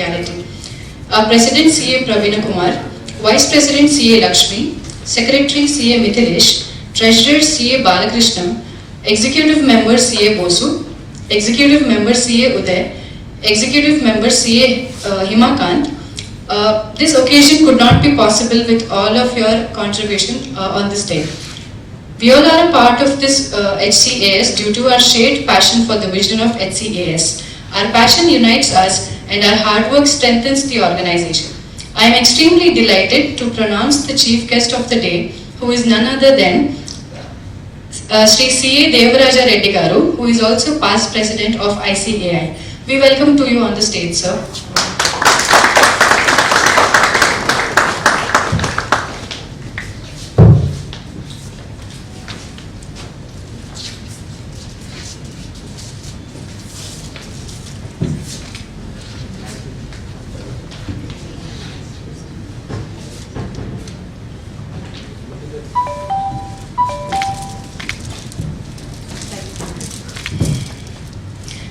reality. Our President CA Pravina Kumar, Vice President CA Lakshmi, Secretary CA Mithilesh, Treasurer CA Balakrishna, Executive Member CA Bosu, Executive Member CA Uday, Executive Member CA Himakant. This occasion could not be possible with all of your contribution on this day. We all are a part of this HCAS due to our shared passion for the vision of HCAS. Our passion unites us and our hard work strengthens the organization. I am extremely delighted to pronounce the chief guest of the day, who is none other than Sri C.A. Devaraja Reddy Garu, who is also past president of ICAI. We welcome to you on the stage, sir.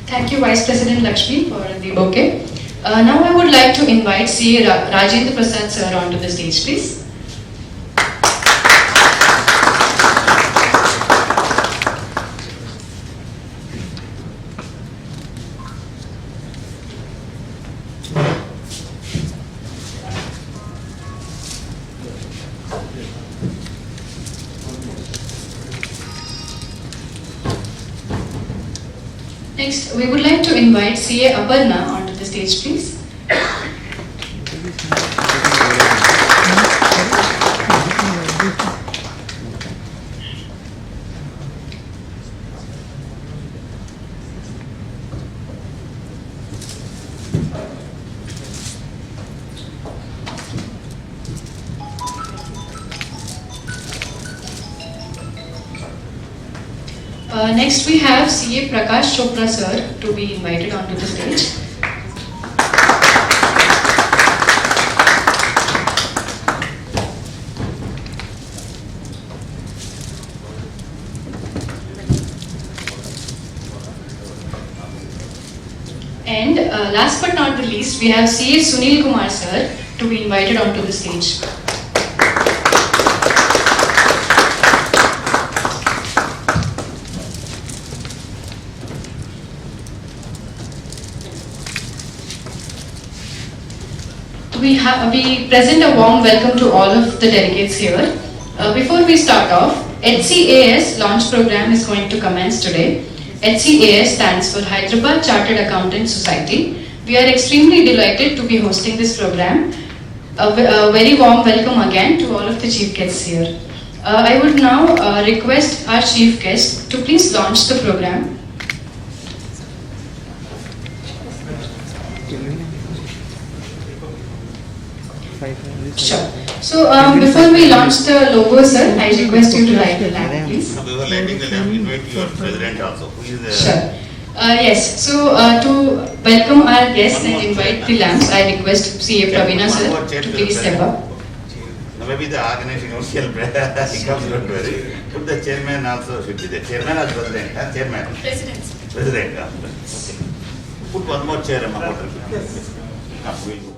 Thank you, Vice President Lakshmi, for the bouquet. Now I would like to invite CA Rajendra Prasad sir onto the stage, please. Next, we would like to invite CA Aparna onto the stage, please. Next we have CA Prakash Chopra sir to be invited onto the stage. And last but not the least, we have CA Sunil Kumar sir to be invited onto the stage. We present a warm welcome to all of the delegates here. Before we start off, HCAS launch program is going to commence today. HCAS stands for Hyderabad Chartered Accountant Society. We are extremely delighted to be hosting this program. A very warm welcome again to all of the chief guests here. I would now request our chief guest to please launch the program. Sure. So before we launch the logo, sir, I request you to light the lamp, please. Before lighting the lamp, invite your president also. Who is there? Sure. Yes. So to welcome our guests and invite the lamps, I request CA Pravina sir to please step up. Maybe the organizing official he comes, don't worry. Put the chairman also should be there. Chairman or president? Chairman. President. President. Okay. Put one more chair, Amma. Yes. We'll go.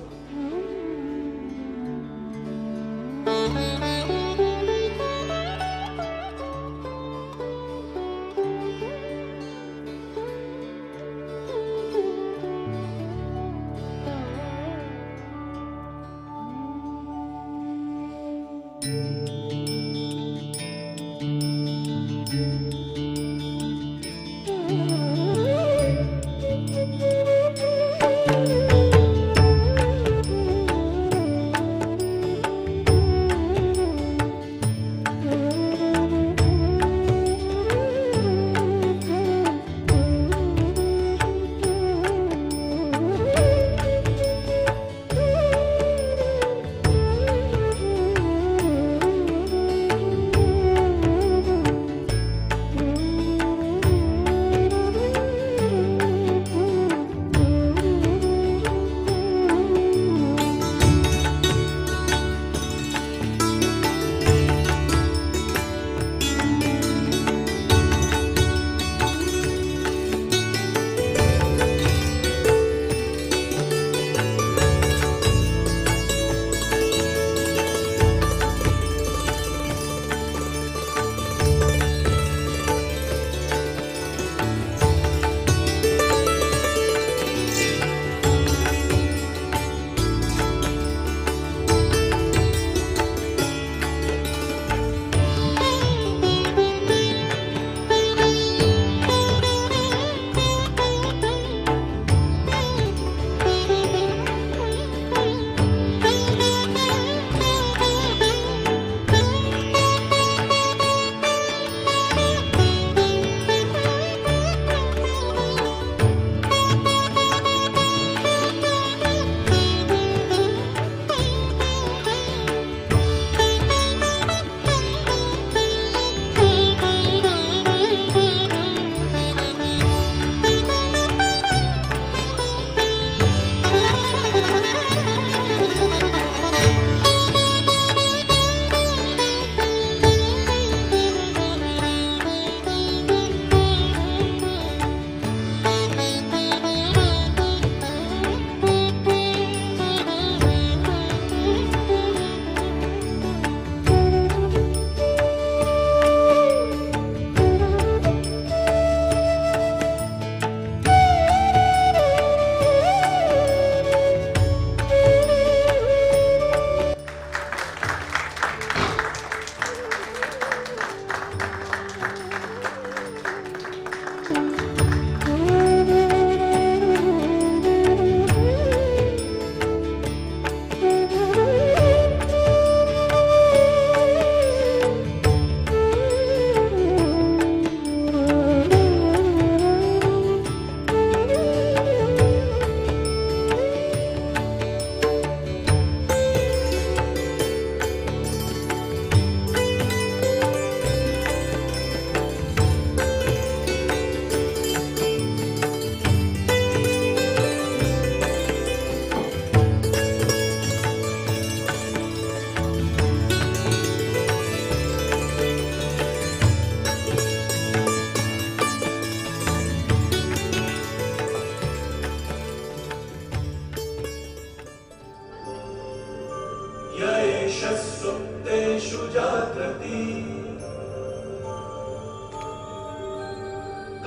सुप्तेषु जागृति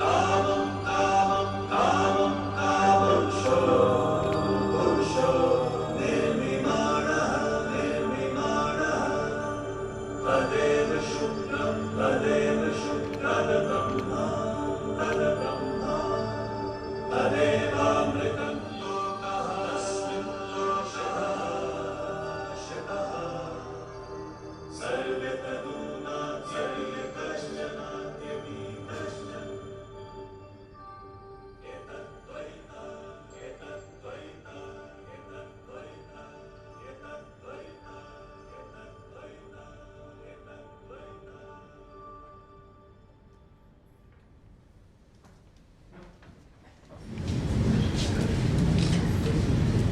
कामं कामं कामं कामुषो पुरुषो निर्विमाणः तदेव शुक्रं तद्ब्रह्मा तदेवामृतं लोकः तस्मिन् दोषः शतः सर्वे तदूना सर्वे कश्चनाद्यपि कश्चन एतद्वैता एतद्वैता एतद्वैता एतद्वैता एतद्वैता एतद्वैता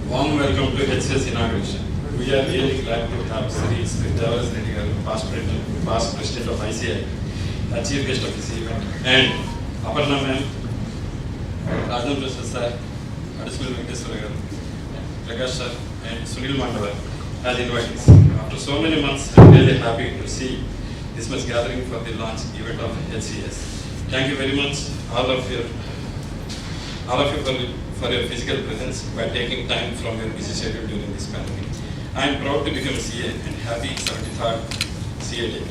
Warm welcome to HCS inauguration. We are really glad to have Sri Devaras Reddy garu, past president of ICI, the chief guest of this event, and Aparna ma'am, Rajan Prasad sir, Additional Venkateswara garu, Prakash sir, and Sunil Mandava as invitees. After so many months, I am really happy to see this much gathering for the launch event of HCS. Thank you very much, all of you for your physical presence by taking time from your busy schedule during this pandemic. I am proud to become a CA and happy 73rd CA Day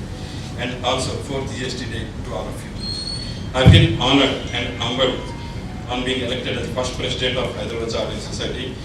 and also 4th GST Day to all of you. I feel honored and humbled on being elected as the first president of Hyderabad Chartered Society.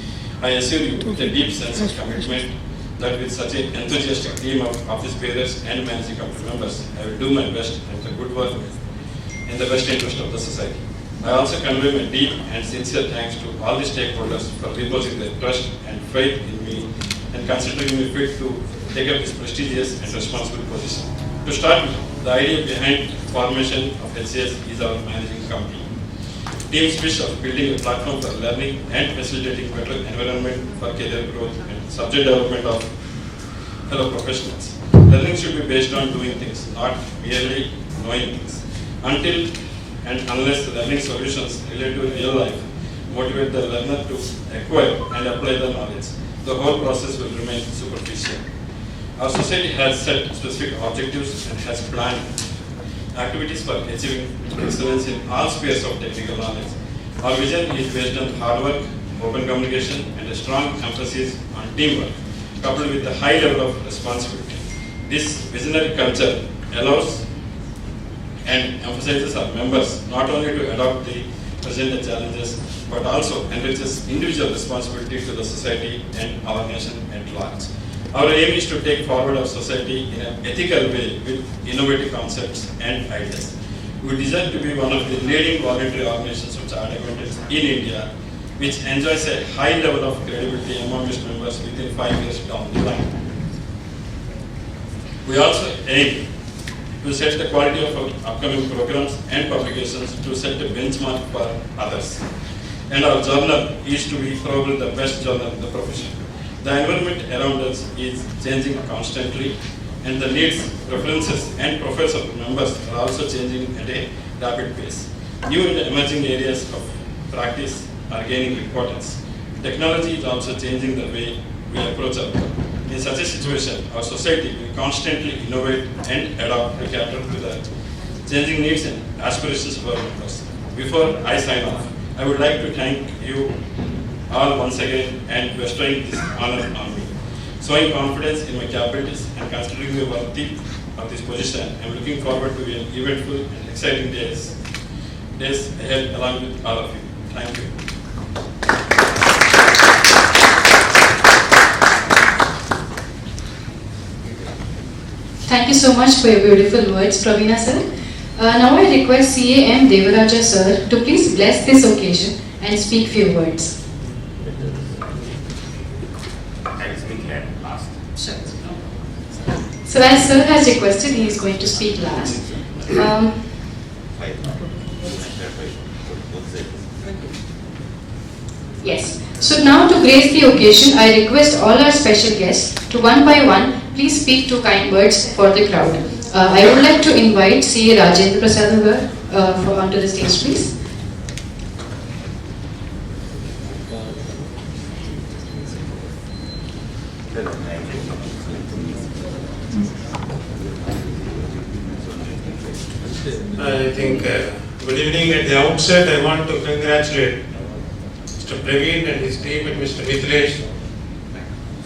I assure you with a deep sense of commitment that with such an enthusiastic team of office bearers and managing committee members, I will do my best and the good work in the best interest of the society. I also convey my deep and sincere thanks to all the stakeholders for reposing their trust and faith in me and considering me fit to take up this prestigious and responsible position. To start with, the idea behind formation of HCS is our managing committee. Team's wish of building a platform for learning and facilitating better environment for career growth and subject development of fellow professionals. Learning should be based on doing things, not merely knowing things. Until and unless learning solutions related to real life motivate the learner to acquire and apply the knowledge, the whole process will remain superficial. Our society has set specific objectives and has planned activities for achieving excellence in all spheres of technical knowledge. Our vision is based on hard work, open communication, and a strong emphasis on teamwork, coupled with a high level of responsibility. This visionary culture allows and emphasizes our members not only to adopt the present challenges but also enriches individual responsibility to the society and our nation at large. Our aim is to take forward our society in an ethical way with innovative concepts and ideas. We desire to be one of the leading voluntary organizations of chartered accountants in India, which enjoys a high level of credibility among its members within 5 years down the line. We also aim to set the quality of our upcoming programs and publications to set a benchmark for others. And our journal is to be probably the best journal in the profession. The environment around us is changing constantly, and the needs, preferences, and profiles of members are also changing at a rapid pace. New and emerging areas of practice are gaining importance. Technology is also changing the way we approach our work. In such a situation, our society will constantly innovate and adapt to cater to the changing needs and aspirations of our members. Before I sign off, I would like to thank you all once again and bestowing this honor on me. Showing confidence in my capabilities and considering me worthy of this position, I am looking forward to an eventful and exciting days ahead along with all of you. Thank you. Thank you so much for your beautiful words, Pravina sir. Now I request CA M. Devaraja sir to please bless this occasion and speak few words. I will speak last. Sure. So as sir has requested, he is going to speak last. Yes. So now to grace the occasion, I request all our special guests to one by one please speak two kind words for the crowd. I would like to invite CA Rajendra Prasad onto the stage, please. I think, good evening. At the outset, I want to congratulate Mr. Praveen and his team and Mr. Mithilesh.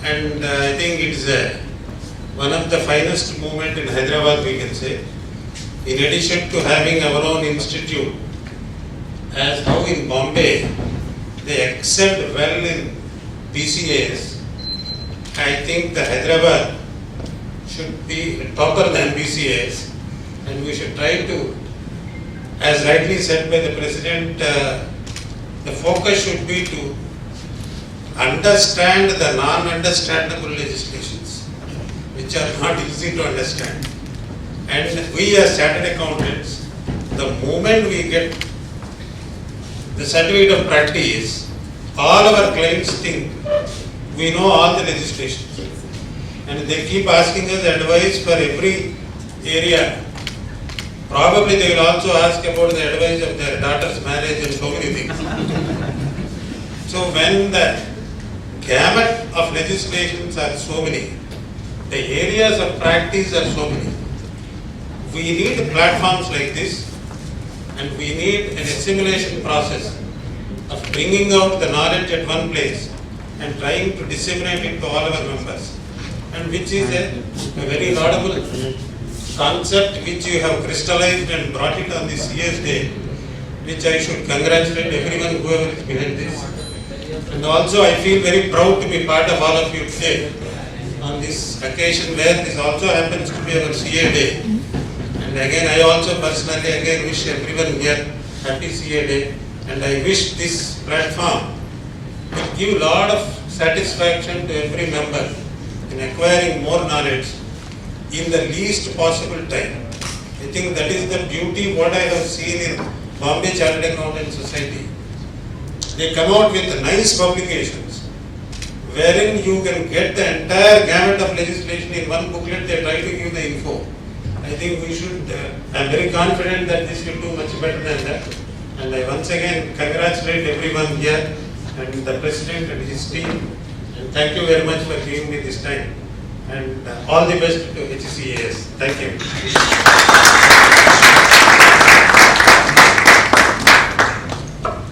And I think it is one of the finest movement in Hyderabad, we can say. In addition to having our own institute, as how in Bombay, they excelled well in BCAs. I think the Hyderabad should be topper than BCAs. And we should try to, as rightly said by the President, the focus should be to understand the non-understandable legislations, which are not easy to understand. And we as chartered accountants, the moment we get the certificate of practice, all our clients think we know all the legislations. And they keep asking us advice for every area. Probably they will also ask about the advice of their daughter's marriage and so many things. So when the gamut of legislations are so many, the areas of practice are so many, we need platforms like this, and we need an assimilation process of bringing out the knowledge at one place and trying to disseminate it to all our members, and which is a very laudable concept which you have crystallized and brought it on this year's day, which I should congratulate everyone whoever is behind this. And also I feel very proud to be part of all of you today on this occasion where this also happens to be our CA day. And again I also personally again wish everyone here happy CA day, and I wish this platform will give a lot of satisfaction to every member in acquiring more knowledge in the least possible time. I think that is the beauty what I have seen in Bombay Chartered Accountants Society. They come out with nice publications wherein you can get the entire gamut of legislation in one booklet. They try to give the info. I think we should, I am very confident that this will do much better than that. And I once again congratulate everyone here and the President and his team. And thank you very much for giving me this time. And all the best to HCAS. Thank you.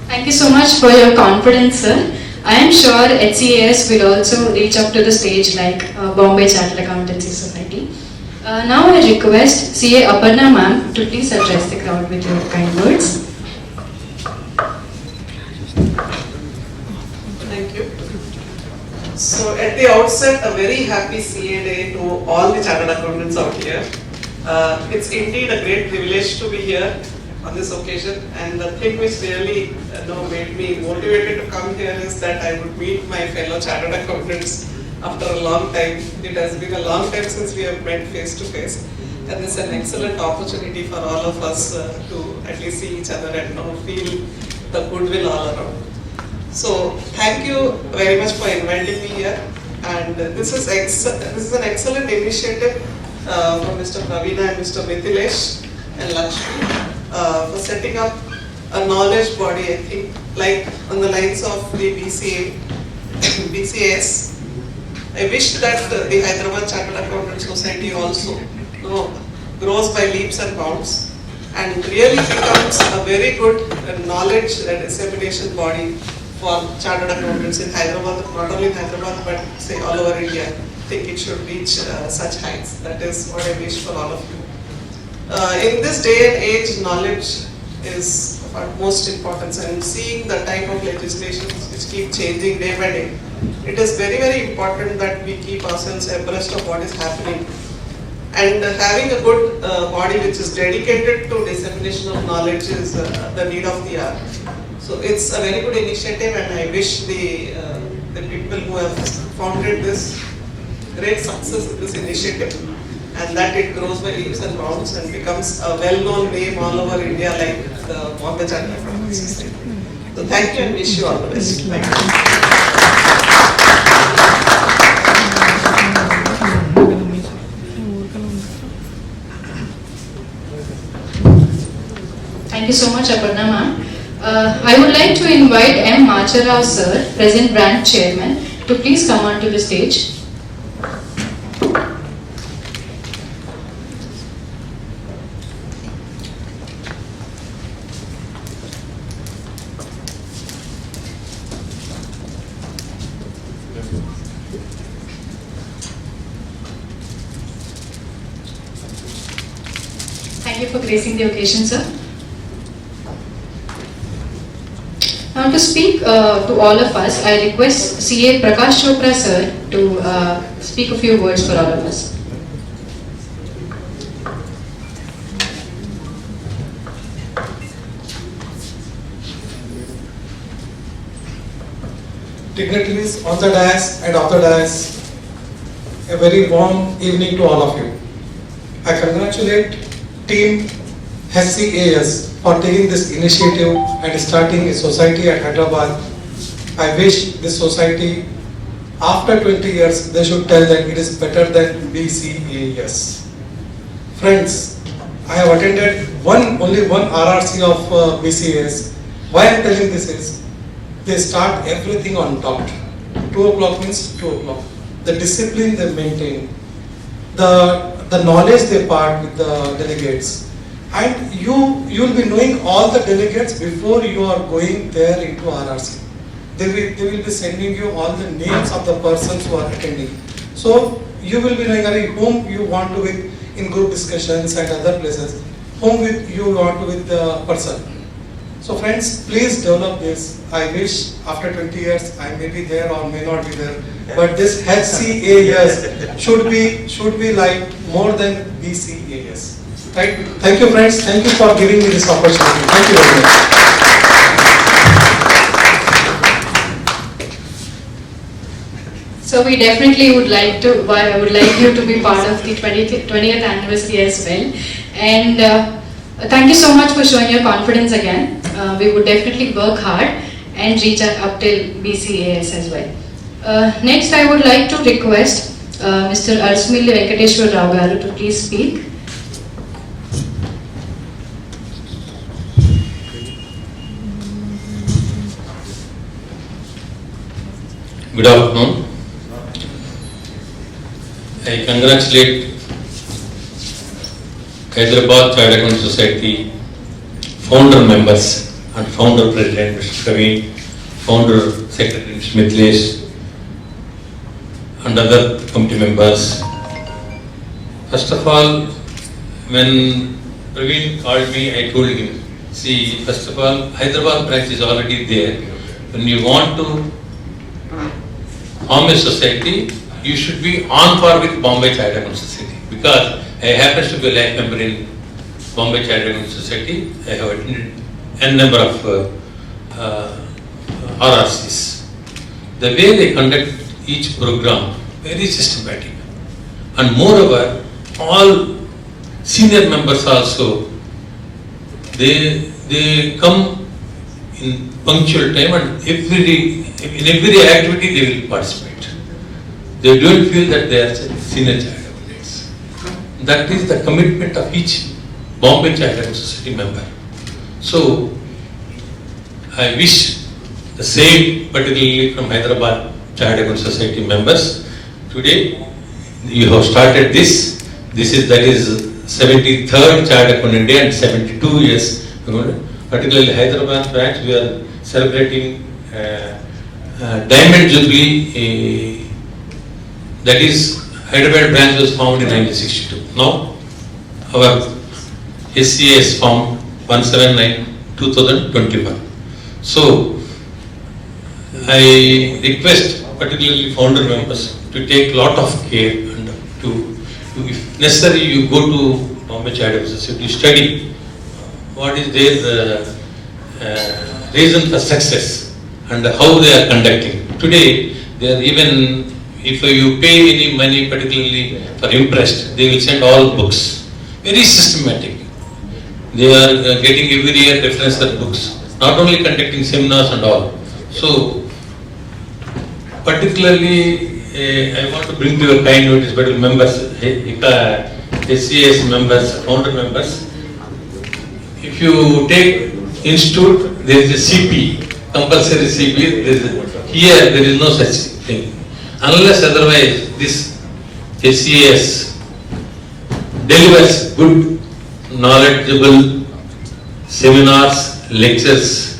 Thank you so much for your confidence, sir. I am sure HCAS will also reach up to the stage like Bombay Chartered Accountancy Society. Now I request CA Aparna ma'am to please address the crowd with your kind words. Thank you. So at the outset, a very happy CA day to all the chartered accountants out here. It's indeed a great privilege to be here on this occasion, and the thing which really made me motivated to come here is that I would meet my fellow chartered accountants after a long time. It has been a long time since we have met face to face, and it's an excellent opportunity for all of us to at least see each other and feel the goodwill all around. So thank you very much for inviting me here, and this is an excellent initiative from Mr. Pravina and Mr. Mithilesh and Lakshmi for setting up a knowledge body. I think like on the lines of the BCAS. I wish that the Hyderabad Chartered Accountant Society also grows by leaps and bounds and really becomes a very good knowledge and dissemination body for chartered accountants in Hyderabad, not only in Hyderabad but say all over India. I think it should reach such heights. That is what I wish for all of you. In this day and age, knowledge is of utmost importance, and seeing the type of legislations which keep changing day by day, it is very, very important that we keep ourselves abreast of what is happening. And having a good body which is dedicated to dissemination of knowledge is the need of the hour. So it's a very good initiative, and I wish the people who have founded this great success in this initiative, and that it grows by leaps and bounds and becomes a well-known name all over India like the Bombay Chartered Accountants Society. So thank you and wish you all the best. Thank you. Thank you so much, Aparna ma'am. I would like to invite M. Macharao sir, present branch chairman, to please come onto the stage. Thank you for gracing the occasion, sir. Now to speak to all of us, I request CA Prakash Chopra sir to speak a few words for all of us. Dignitaries on the dais and off the dais, a very warm evening to all of you. I congratulate Team SCAS for taking this initiative and starting a society at Hyderabad. I wish this society, after 20 years, they should tell that it is better than BCAS. Friends, I have attended only one RRC of BCAS. Why I am telling this is, they start everything on dot. 2 o'clock means 2 o'clock. The discipline they maintain, the knowledge they part with the delegates, and you will be knowing all the delegates before you are going there into RRC. They will be sending you all the names of the persons who are attending. So you will be knowing whom you want to with in group discussions and other places, whom you want to with the person. So friends, please develop this. I wish after 20 years I may be there or may not be there. But this HCAS should be like more than BCAS. Right? Thank you, friends. Thank you for giving me this opportunity. Thank you very much. So we definitely would like you to be part of the 20th anniversary as well. And thank you so much for showing your confidence again. We would definitely work hard and reach up till BCAS as well. Next, I would like to request Mr. Arsmilli Venkateshwar Rao garu to please speak. Good afternoon. I congratulate Hyderabad Child Account Society founder members and founder president Mr. Praveen, founder secretary Mr. Mithilesh, and other committee members. First of all, when Praveen called me, I told him, see, first of all, Hyderabad branch is already there. When you want to form a society, you should be on par with Bombay Child Account Society, because I happen to be a life member in Bombay Child Account Society. I have attended n number of RRCs. The way they conduct each program, very systematic, and moreover, all senior members also, they come in punctual time, and in every activity they will participate. They don't feel that they are senior child advocates. That is the commitment of each Bombay Child Account Society member. So I wish the same, particularly from Hyderabad Child Account Society members. Today you have started this. That is 73rd Child Account India and 72 years. Particularly Hyderabad branch, we are celebrating Diamond Jubilee. That is, Hyderabad branch was founded in 1962. Now, our SCAS formed 179/2021. So, I request particularly founder members to take lot of care and to if necessary, you go to Bombay Child Account Society to study what is their reason for success and how they are conducting. Today, they are even, if you pay any money, particularly for interest, they will send all books. Very systematic. They are getting every year reference books, not only conducting seminars and all. So, particularly, I want to bring to your kind notice, but members, SCAS members, founder members, if you take institute, there is a CP, compulsory CP, here there is no such thing. Unless otherwise this SCAS delivers good, knowledgeable seminars, lectures,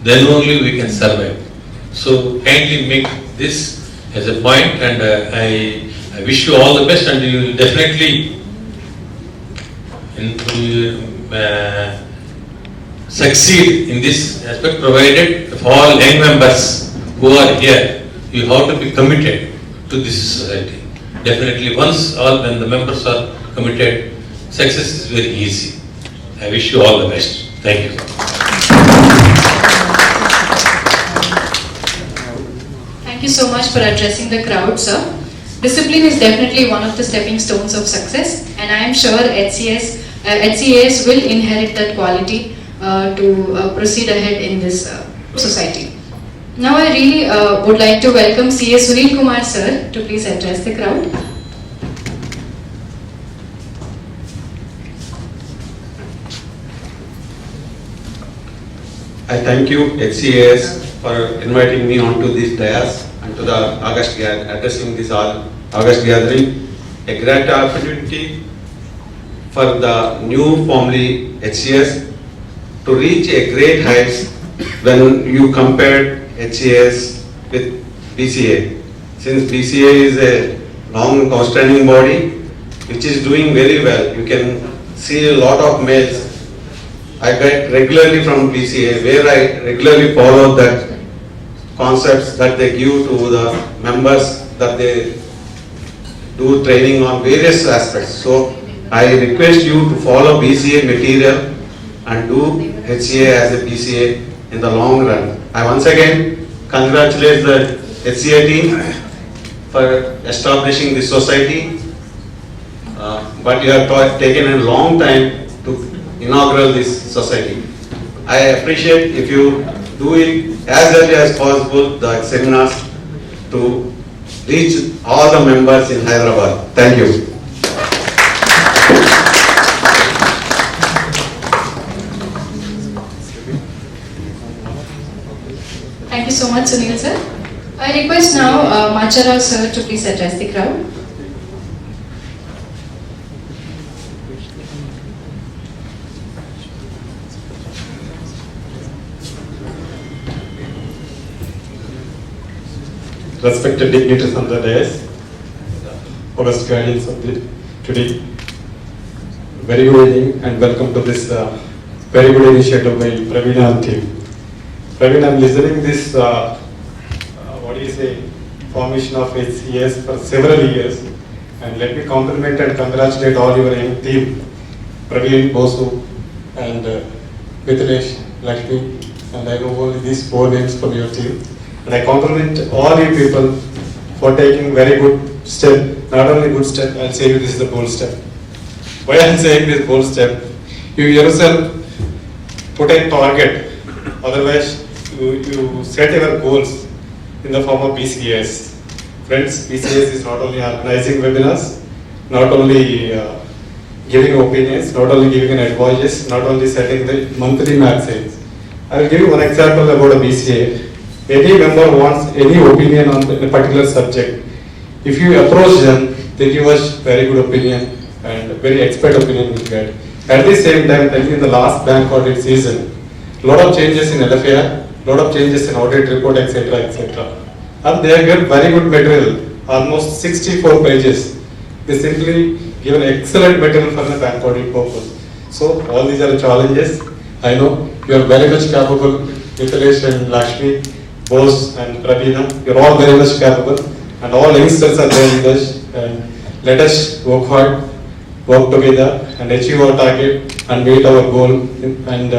then only we can survive. So kindly make this as a point, and I wish you all the best, and you will definitely succeed in this aspect, provided for all young members who are here, you have to be committed to this society. Definitely, when the members are committed, success is very easy. I wish you all the best. Thank you. Thank you so much for addressing the crowd, sir. Discipline is definitely one of the stepping stones of success, and I am sure HCAS will inherit that quality to proceed ahead in this society. Now I really would like to welcome CA Sunil Kumar sir to please address the crowd. I thank you HCAS for inviting me onto this dais and to the addressing this August gathering. A great opportunity for the new family HCAS to reach a great heights when you compare HCAS with BCA. Since BCA is a long outstanding body which is doing very well, you can see a lot of mails I get regularly from BCA, where I regularly follow that concepts that they give to the members, that they do training on various aspects. So I request you to follow BCA material and do HCA as a BCA in the long run. I once again congratulate the HCA team for establishing this society, but you have taken a long time to inaugural this society. I appreciate if you do it as early as possible, the seminars, to reach all the members in Hyderabad. Thank you. Thank you so much, Sunil sir. I request now Macharao sir to please address the crowd. Respected dignitaries on the dais, august guardians of today, very good evening and welcome to this very good initiative by Praveena and team. Praveena, I'm listening this, formation of HCAS for several years, and let me compliment and congratulate all your young team, Praveen, Bosu and Mithilesh, Lakshmi, and I know only these 4 names from your team. And I compliment all you people for taking very good step, not only good step, I'll say you this is a bold step. Why I'm saying this bold step? You yourself put a target, otherwise you set your goals in the form of BCAS. Friends, BCAS is not only organizing webinars, not only giving opinions, not only giving an advice, not only setting the monthly magazines. I will give you one example about a BCA. Any member wants any opinion on a particular subject. If you approach them, they give us very good opinion and very expert opinion we get. At the same time, in the last bank audit season, lot of changes in LFR, lot of changes in audit report, etc., etc. And they have very good material, almost 64 pages. They simply give an excellent material for the bank audit purpose. So all these are the challenges. I know you are very much capable, Mithilesh and Lakshmi, Bose and Praveena, you are all very much capable, and all youngsters are there with us. And let us work hard, work together, and achieve our target and meet our goal. And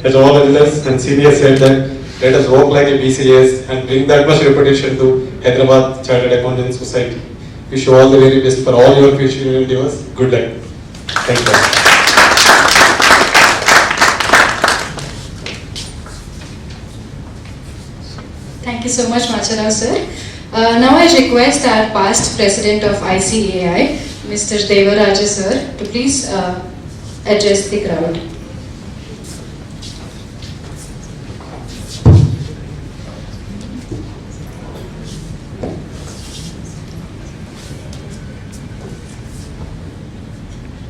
as all elders and seniors said that, let us work like a BCAS and bring that much reputation to Hyderabad Chartered Accountants Society. Wish you all the very best for all your future endeavors. Good luck. Thank you. Thank you so much, Macharao sir. Now I request our past president of ICAI, Mr. Devaraja sir, to please address the crowd.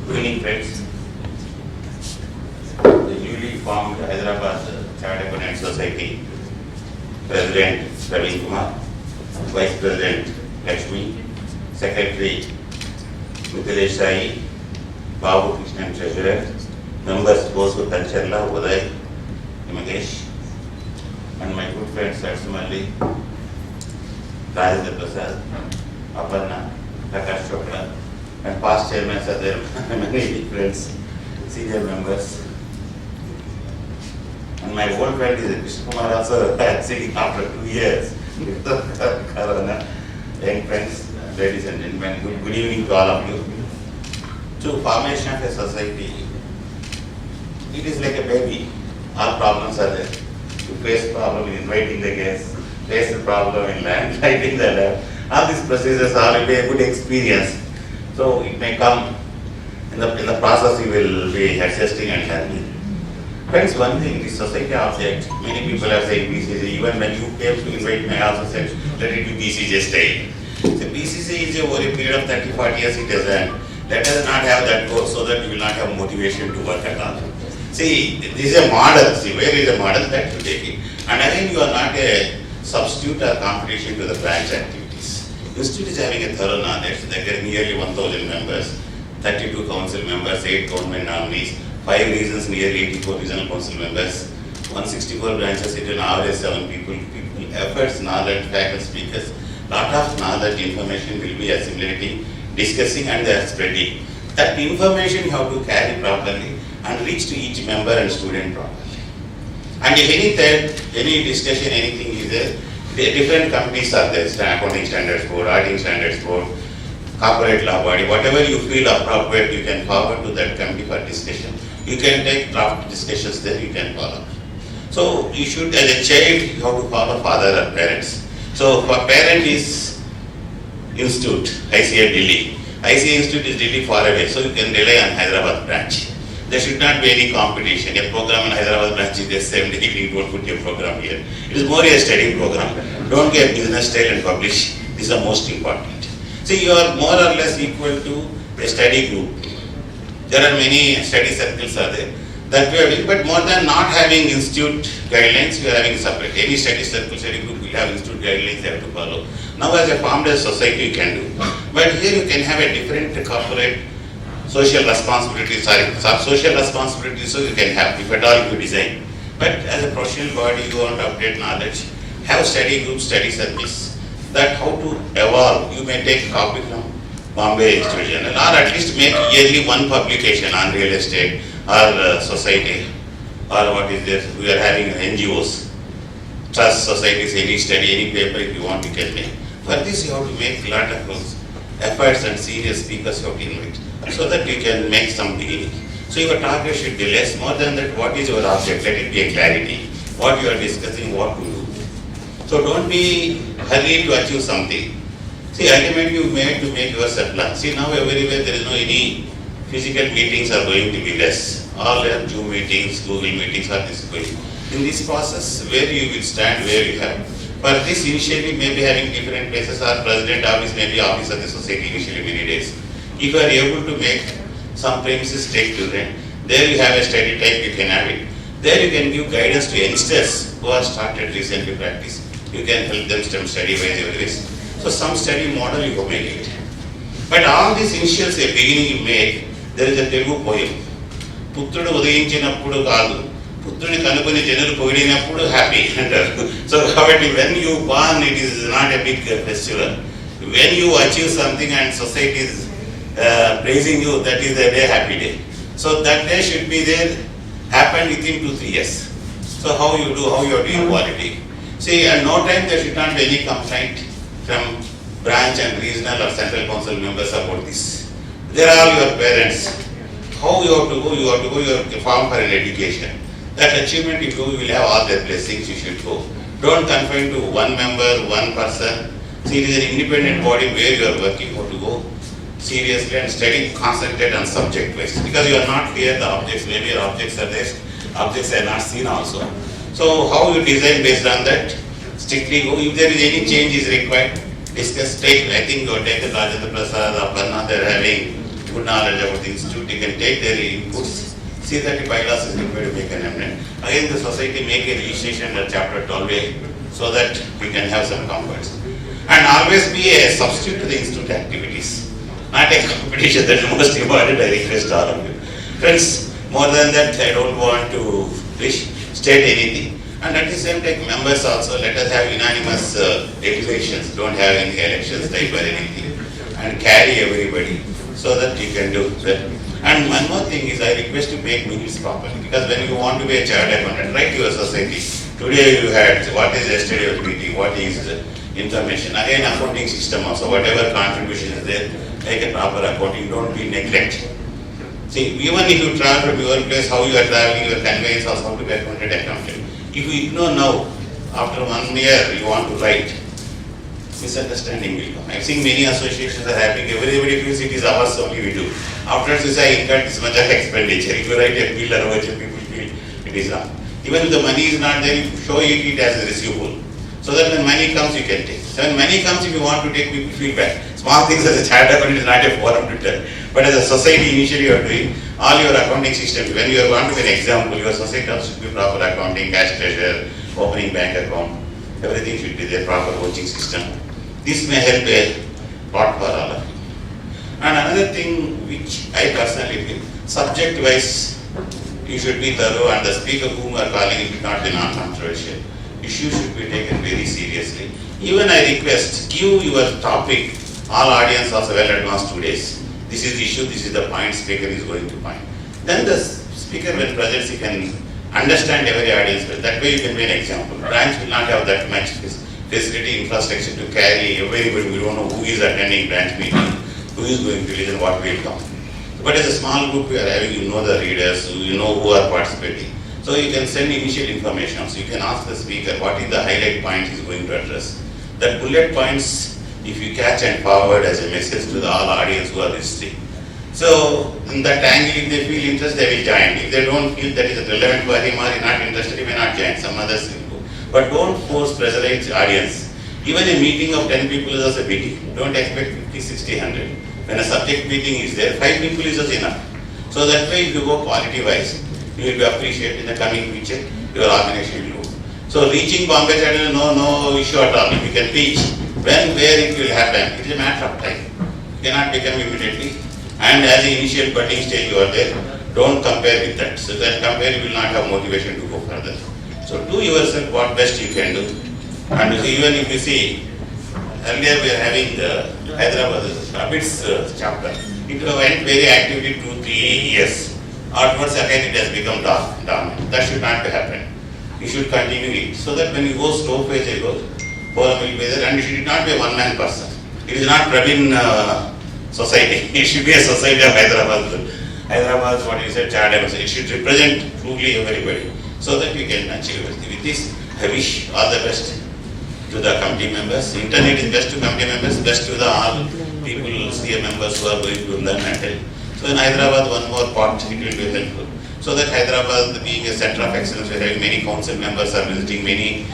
Good evening, friends. The newly formed Hyderabad Chartered Accountants Society President Praveen Kumar, Vice President Lakshmi, Secretary Mithilesh Sai, Babu Krishnan Treasurer, members Bosu Kancherla, Uday, Himagesh, and my good friend Satsumalli, Rajendra Prasad, Aparna, Prakash Chopra, and past chairmen are there, many friends, senior members. And my old friend is Krishna Kumar also, sitting after 2 years with the Corona. Young friends, ladies and gentlemen, good evening to all of you. To formation of a society, it is like a baby. All problems are there. You face problem in inviting the guests, face the problem in lighting the lamp. All these procedures are a good experience. So it may come in the process you will be adjusting and learning. Friends, one thing, the society object, many people are saying BCC, even when you came to invite me, I also said, let it be BCJ style. So BCC is over a period of 30-40 years it has done. Let us not have that course so that you will not have motivation to work at all. See, this is a model, see where is a model that you take it. And again, you are not a substitute or competition to the branch activities. Institute is having a thorough knowledge, there are nearly 1,000 members, 32 council members, 8 government nominees, 5 regions, nearly 84 regional council members, 164 branches, it an average 7 people, efforts, knowledge, faculty, speakers, lot of knowledge, information will be assimilating, discussing and they are spreading. That information you have to carry properly and reach to each member and student properly. And if any discussion, anything is there, different committees are there, accounting standards board, auditing standards board, corporate law body, whatever you feel appropriate, you can forward to that committee for discussion. You can take draft discussions there, you can follow. So you should, as a child, you have to follow father or parents. So for parent is institute, ICA Delhi. ICA institute is Delhi far away, so you can rely on Hyderabad branch. There should not be any competition. A program in Hyderabad branch is the same day, you don't put your program here. It is more a study program. Don't get business style and publish. These are most important. See, you are more or less equal to a study group. There are many study circles are there. That we are doing, but more than not having institute guidelines, we are having separate. Any study circle, study group will have institute guidelines they have to follow. Now as a formed society you can do. But here you can have a different corporate social responsibility, social responsibility so you can have, if at all you design. But as a professional body you want to update knowledge, have study groups, study circles. That how to evolve, you may take copy from Bombay Institute Journal or at least make yearly one publication on real estate or society or what is there, we are having NGOs, trust societies, any study, any paper if you want you can make. For this you have to make a lot of efforts and serious speakers you have to invite so that you can make some beginning. So your target should be less, more than that what is your object, let it be a clarity, what you are discussing, what to do. So don't be hurried to achieve something. See, ultimately you have to make yourself plan. See, now everywhere there is no any physical meetings are going to be less. All Zoom meetings, Google meetings are this going. In this process, where you will stand, where you have. For this initially may be having different places, our president office may be office of the society initially many days. If you are able to make some premises take children, there you have a study type, you can have it. There you can give guidance to youngsters who have started recently practice. You can help them study ways. So some study model you can make it. But all these initials, a beginning you make, there is a Telugu poem. Puttrudu udayinchinapudu kaadu, Putruni kanukoni janalu poyidinappudu happy. So when you born, it is not a big festival. When you achieve something and society is praising you, that is a day happy day. So that day should be there, happen within 2-3 years. So how you do, how you are doing quality. See, at no time there should not be any complaint from branch and regional or central council members about this. They are all your parents. How you have to go, you have to farm for an education. That achievement if you will have all their blessings, you should go. Don't confine to one member, one person. See, it is an independent body where you are working, how to go seriously and study, concentrate on subject wise. Because you are not clear the objects, maybe your objects are there, objects are not seen also. So how you design based on that, strictly go. If there is any change is required, discuss, take, I think you have taken Rajendra Prasad, Aparna, they are having good knowledge about the institute, you can take their inputs, see that the bylaws is required to make an amendment. Again the society make a registration under chapter 12A so that we can have some comforts. And always be a substitute to the institute activities. not a competition. That's the most important. I request all of you. Friends, more than that, I don't want to state anything. And at the same time, members also, let us have unanimous deliberations. Don't have any elections type or anything. And carry everybody so that you can do that. And one more thing is, I request to make minutes properly. Because when you want to be a chartered accountant, write to your society. Today you had, what is yesterday's meeting, what is information. Again, accounting system also, whatever contribution is there, make a proper accounting, don't be neglect. See, even if you travel from your place, how you are traveling, your conveyance also have to be accounted. If you ignore now, after 1 year you want to write, misunderstanding will come. I've seen many associations are happening, everybody feels it is ours only we do. After you say incurred this much of expenditure, if you write a bill or a people feel it is wrong. Even if the money is not there, you show it as a receivable. So that when money comes, you can take. So when money comes, if you want to take, people feel bad. Small things as a chartered accountant is not a forum to tell. But as a society, initially you are doing all your accounting system. When you want to be an example, your society also should be proper accounting, cash treasure, opening bank account. Everything should be there, proper coaching system. This may help a lot for all of you. And another thing which I personally feel, subject-wise, you should be thorough, and the speaker whom you are calling it should not be non-controversial. Issues should be taken very seriously. Even I request, give your topic, all audience also well advanced 2 days. This is the issue, this is the point speaker is going to point. Then the speaker when presents, he can understand every audience well. That way you can be an example. Branch will not have that much facility, infrastructure to carry everybody. We don't know who is attending branch meeting, who is going to listen, what will come. But as a small group we are having, you know the readers, you know who are participating. So you can send initial information. So you can ask the speaker what is the highlight point he is going to address. That bullet points, if you catch and forward as a message to the all audience who are listening. So in that angle, if they feel interested, they will join. If they don't feel that is relevant for him or is not interested, he may not join. Some others will go. But don't force pressurize the audience. Even a meeting of 10 people is also a meeting. Don't expect 50, 60, 100. When a subject meeting is there, 5 people is also enough. So that way if you go quality wise, you will be appreciated in the coming future, your organization will go. So reaching Bombay Channel, no issue at all. If you can reach, when, where it will happen, it is a matter of time. You cannot become immediately. And as the initial budding stage you are there, don't compare with that. So that compare you will not have motivation to go further. So do yourself what best you can do. And even if you see, earlier we are having the Hyderabad Rabbits chapter. It went very actively 2-3 years. Afterwards again it has become dominant. That should not happen. You should continue it. So that when you go slow phase, you go, forum will be there, and it should not be a one-man person. It is not Praveen society. It should be a society of Hyderabad. Hyderabad, what you said, chartered. It should represent truly everybody. So that we can achieve it. With this, I wish all the best to the committee members. Internet is best to committee members, best to the all people, CA members who are going to learn and help. So in Hyderabad, one more part, it will be helpful. So that Hyderabad being a center of excellence, we are having many council members are visiting, many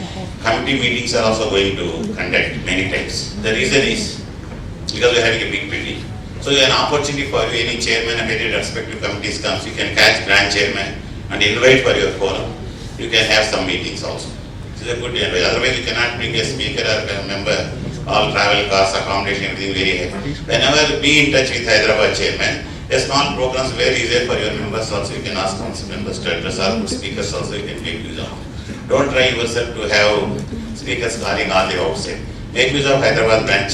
committee meetings are also going to conduct many times. The reason is because we are having a big building. So an opportunity for you, any chairman of any respective committees comes, you can catch branch chairman and invite for your forum. You can have some meetings also. This is a good advice. Otherwise you cannot bring a speaker or a member, all travel costs, accommodation, everything very heavy. Whenever be in touch with Hyderabad chairman, a small programs very easy for your members also. You can ask council members to address, or good speakers also you can make use of. Don't try yourself to have speakers calling all the outside. Make use of Hyderabad branch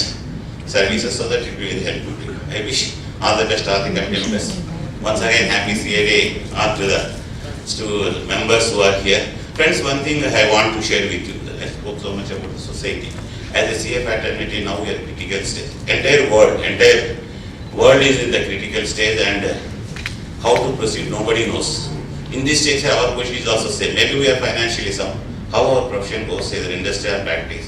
services so that it will be helpful to you. I wish all the best to all the committee members. Once again, happy CA Day all to the members who are here. Friends, one thing I want to share with you. I spoke so much about the society. As a CA fraternity, now we are critical stage. Entire world is in the critical stage, and how to proceed, nobody knows. In this stage, our question is also same. Maybe we are financially sound. How our profession goes, either industry or practice.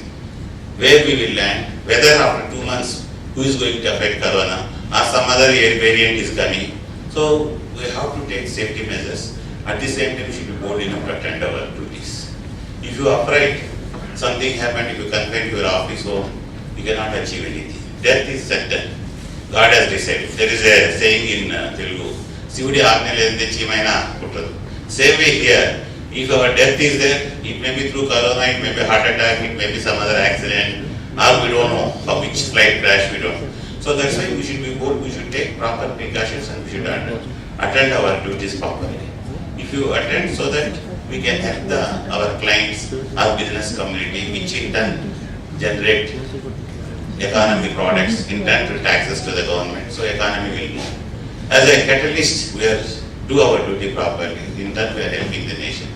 Where we will land, whether after 2 months, who is going to affect corona, or some other variant is coming. So we have to take safety measures. At the same time, we should be bold enough to attend our duties. If you are afraid, something happened, if you confine to your office home, you cannot achieve anything. Death is certain. God has decided. There is a saying in Telugu, Sivudi Agnalende Chimaina Putadu. Same way here, if our death is there, it may be through corona, it may be heart attack, it may be some other accident, or we don't know, how which flight crash, we don't know. So that's why we should be bold, we should take proper precautions and we should attend our duties properly. If you attend so that we can help our clients, our business community, which in turn generate economic products, in turn to taxes to the government, so economy will move. As a catalyst, we are do our duty properly, in turn we are helping the nation,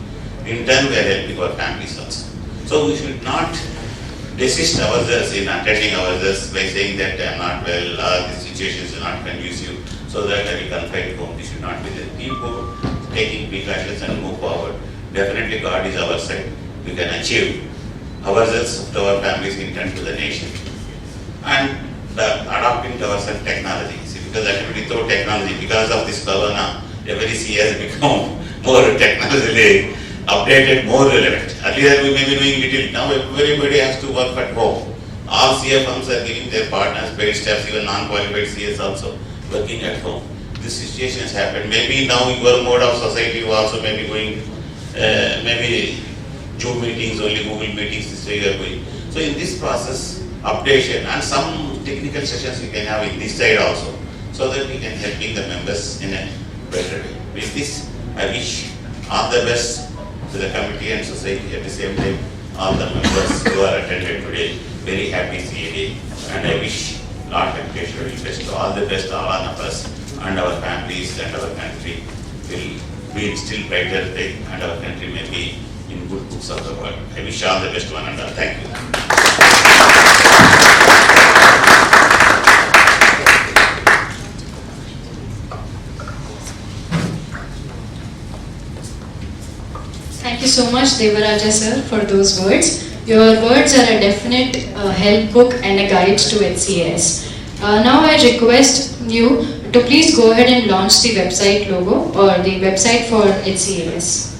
in turn we are helping our families also. So we should not desist ourselves in attending ourselves by saying that I am not well, the situation is not conducive, so that I will confine home. This should not be the people taking precautions and move forward. Definitely God is our side. We can achieve ourselves to our families in turn to the nation. And adopting to ourselves technology. See, because actually without technology, because of this corona, every CA has become more technologically updated, more relevant. Earlier we may be doing little, now everybody has to work at home. All CA firms are giving their partners, paid staffs, even non-qualified CAs also working at home. This situation has happened. Maybe now your mode of society you also may be going, maybe Zoom meetings, only Google meetings, this way you are going. So in this process, updation and some technical sessions we can have in this side also, so that we can helping the members in a better way. With this, I wish all the best to the committee and society. At the same time, all the members who are attended today, very happy CA Day, and I wish Lord Venkateshwar will best to all the best to all of us, and our families and our country will be still brighter day, and our country may be in good books of the world. I wish all the best one and all. Thank you. Thank you so much, Devaraja sir, for those words. Your words are a definite help book and a guide to HCAS. Now I request you to please go ahead and launch the website logo or the website for HCAS.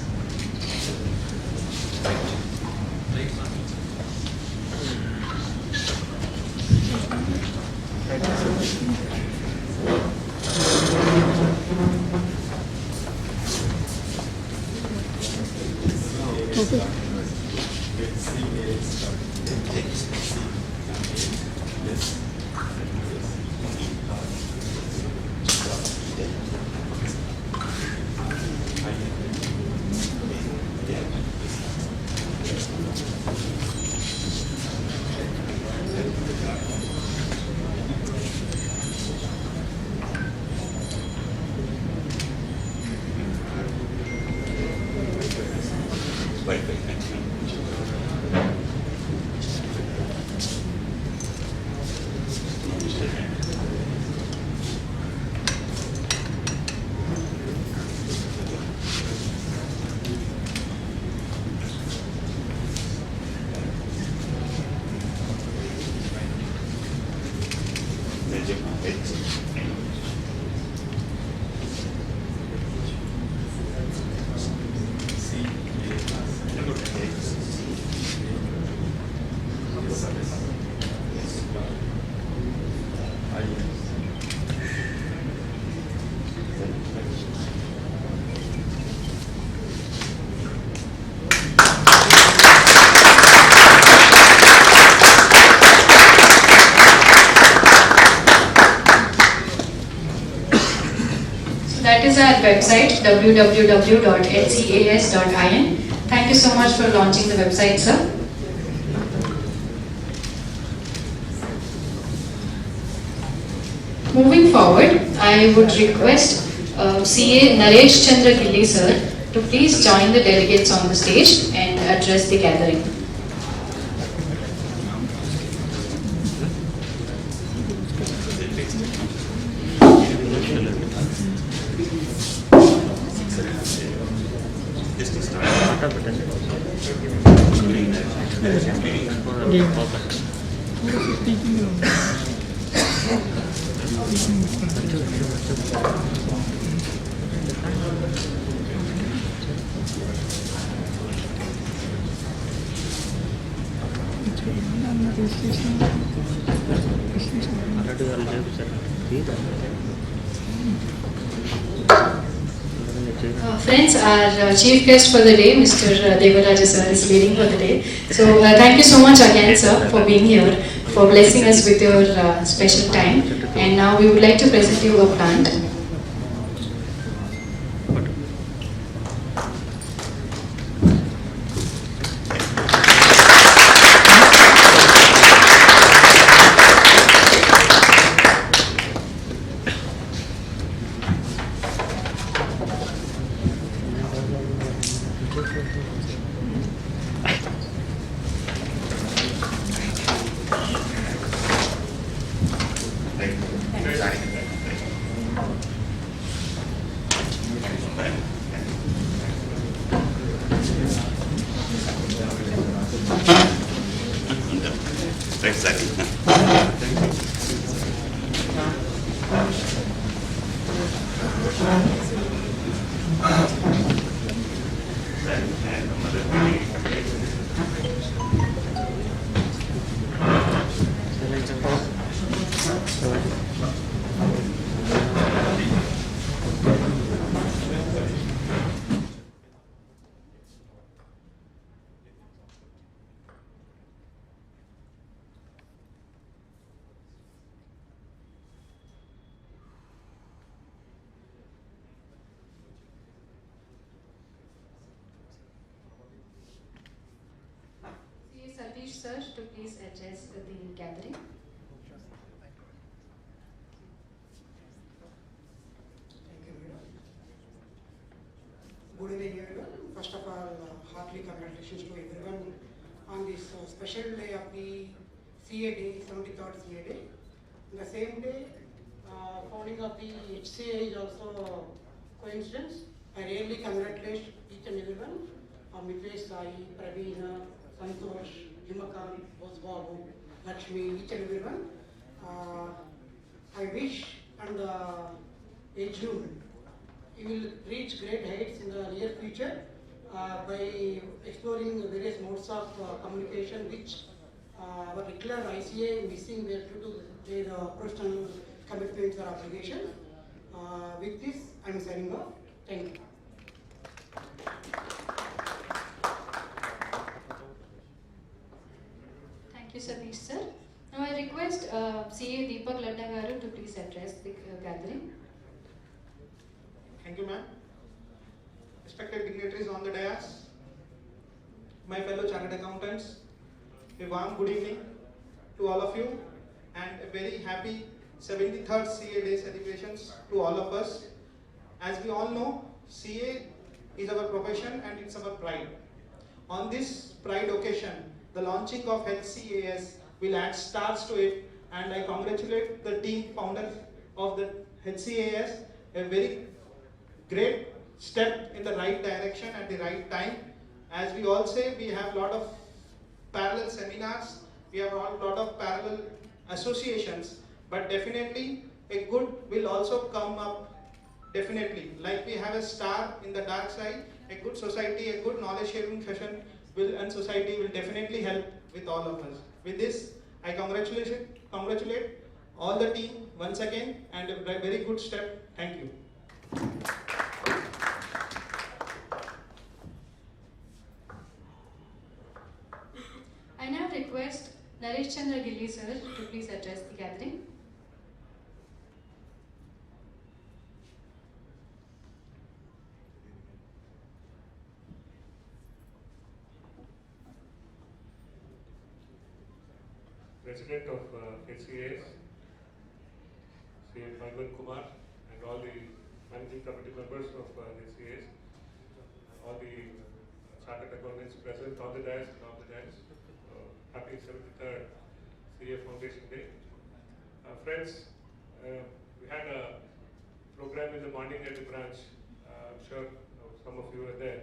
That is our website, www.hcas.in. Thank you so much for launching the website, sir. Moving forward, I would request CA Naresh Chandra Gilli sir to please join the delegates on the stage and address the gathering. Friends, our chief guest for the day, Mr. Devaraja sir, is leading for the day. So thank you so much again, sir, for being here, for blessing us with your special time. And now we would like to present you a plant. CA Satish sir to please address the gathering. Thank you, madam. Good evening, everyone. First of all, heartily congratulations to everyone on this special day of the CA Day, 73rd CA Day. On the same day, founding of the HCA is also coincidence. I really congratulate each and everyone. Mitresh Sai, Praveen, Santosh, Himakant, Bosbabu, Lakshmi, each and everyone. I wish and age room, you will reach great heights in the near future by exploring various modes of communication which our regular ICA missing due to their professional commitments or obligations. With this, I am signing off. Thank you. Thank you, Satish sir. Now I request CA Deepak Ladda garu to please address the gathering. Thank you, ma'am. Respected dignitaries on the dais, my fellow chartered accountants, a warm good evening to all of you and a very happy 73rd CA Day celebrations to all of us. As we all know, CA is our profession and it's our pride. On this pride occasion, the launching of HCAS will add stars to it, and I congratulate the team founders of the HCAS, a very great step in the right direction at the right time. As we all say, we have a lot of parallel seminars, we have a lot of parallel associations, but definitely a good will also come up, definitely. Like we have a star in the dark side, a good society, a good knowledge sharing session and society will definitely help with all of us. With this, I congratulate all the team once again and a very good step. Thank you. I now request Naresh Chandra Gilli sir to please address the gathering. President of HCAS, CA Bhagwan Kumar, and all the managing committee members of HCAS, all the chartered accountants present on the dais and off the dais. Happy 73rd CA Foundation Day. Friends, we had a program in the morning at the branch. I'm sure some of you were there.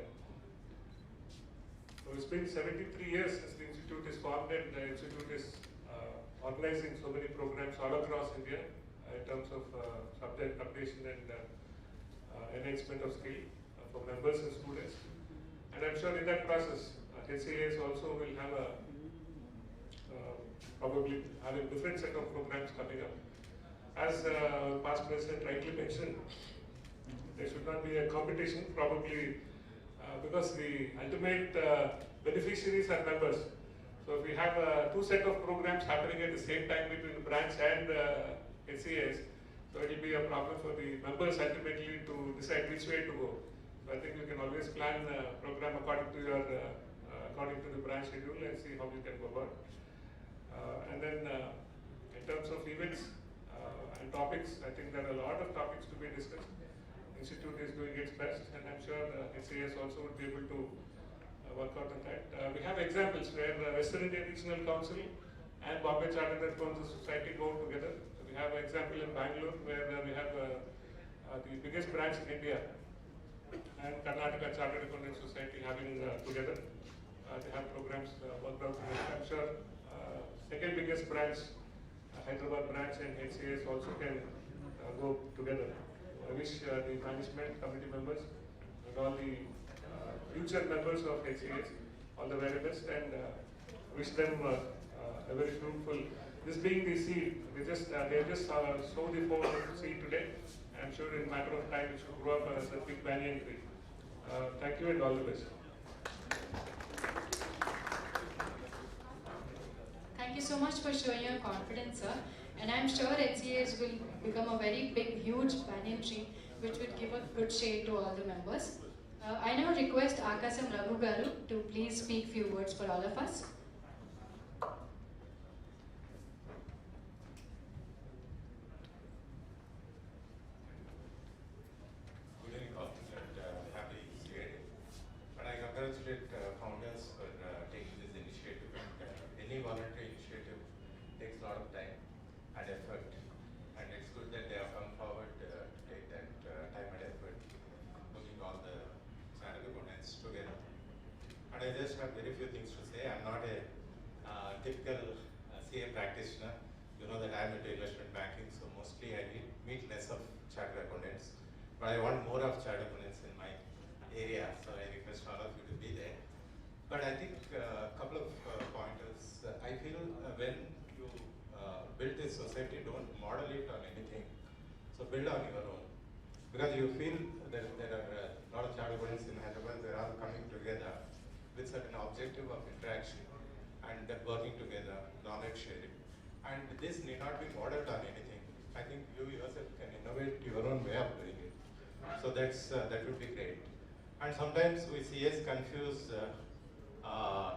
So it's been 73 years since the institute is formed, and the institute is organizing so many programs all across India in terms of subject updation and enhancement of skill for members and students. And I'm sure in that process, HCAS also will have a probably have a different set of programs coming up. As past president rightly mentioned, there should not be a competition, probably because the ultimate beneficiaries are members. So if we have two set of programs happening at the same time between the branch and HCAs. So it will be a problem for the members ultimately to decide which way to go. So I think you can always plan a program according to your according to the branch schedule and see how you can go about. And then in terms of events and topics, I think there are a lot of topics to be discussed. Institute is doing its best, and I'm sure HCAs also would be able to work out on that. We have examples where Western Indian Regional Council and Bombay Chartered Accountants Society go together. So we have an example in Bangalore where we have the biggest branch in India and Karnataka Chartered Accountants Society having together. They have programs worked out together. I'm sure second biggest branch, Hyderabad branch and HCAs also can go together. I wish the management, committee members and all the future members of HCAs all the very best, and wish them a very fruitful. This being the seed, they just sow the forward seed today. I'm sure in a matter of time it should grow up as a big banyan tree. Thank you and all the best. Thank you so much for showing your confidence, sir. And I'm sure HCAs will become a very big, huge banyan tree, which would give a good shade to all the members. I now request Akasam Raghu Garu to please speak few words for all of us. Good evening all, and happy CA Day. And I congratulate founders for taking this initiative. And any voluntary initiative takes a lot of time and effort, and it's good that they have come forward to take that time and effort, putting all the standard components together. And I just have very few things to say. I'm not a typical CA practitioner. You know that I'm into investment banking, so mostly I meet less of chartered accountants. But I want more of chartered accountants in my area, so I request all of you to be there. But I think a couple of pointers. I feel when you build this society, don't model it on anything. So build on your own. Because you feel that there are a lot of chartered accountants in Hyderabad, they're all coming together with certain objective of interaction and working together, knowledge sharing. And this need not be modeled on anything. I think you yourself can innovate your own way of doing it. So that would be great. And sometimes we CAs confuse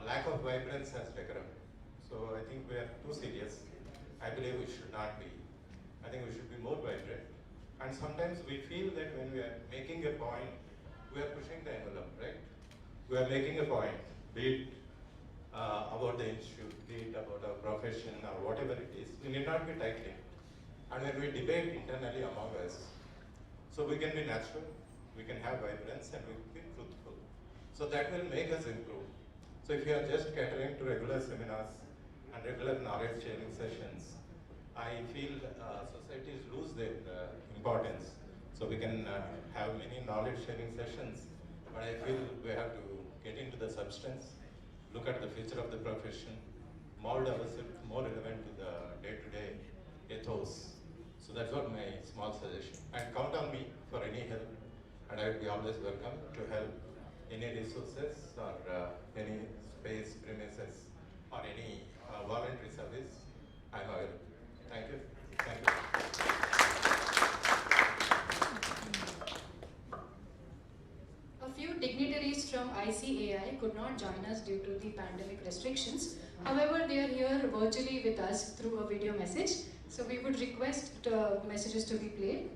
lack of vibrance as decorum. So I think we are too serious. I believe we should not be. I think we should be more vibrant. And sometimes we feel that when we are making a point, we are pushing the envelope, right? We are making a point, be it about the institute, be it about our profession or whatever it is. We need not be tight-lipped. And when we debate internally among us, so we can be natural, we can have vibrance, and we can be truthful. So that will make us improve. So if you are just catering to regular seminars and regular knowledge sharing sessions, I feel societies lose their importance. So we can have many knowledge sharing sessions, but I feel we have to get into the substance, look at the future of the profession, mold ourselves more relevant to the day-to-day ethos. So that's what my small suggestion. And count on me for any help, and I would be always welcome to help any resources or any space, premises, or any voluntary service. I'm available. Thank you. Thank you. A few dignitaries from ICAI could not join us due to the pandemic restrictions. However, they are here virtually with us through a video message. So we would request messages to be played.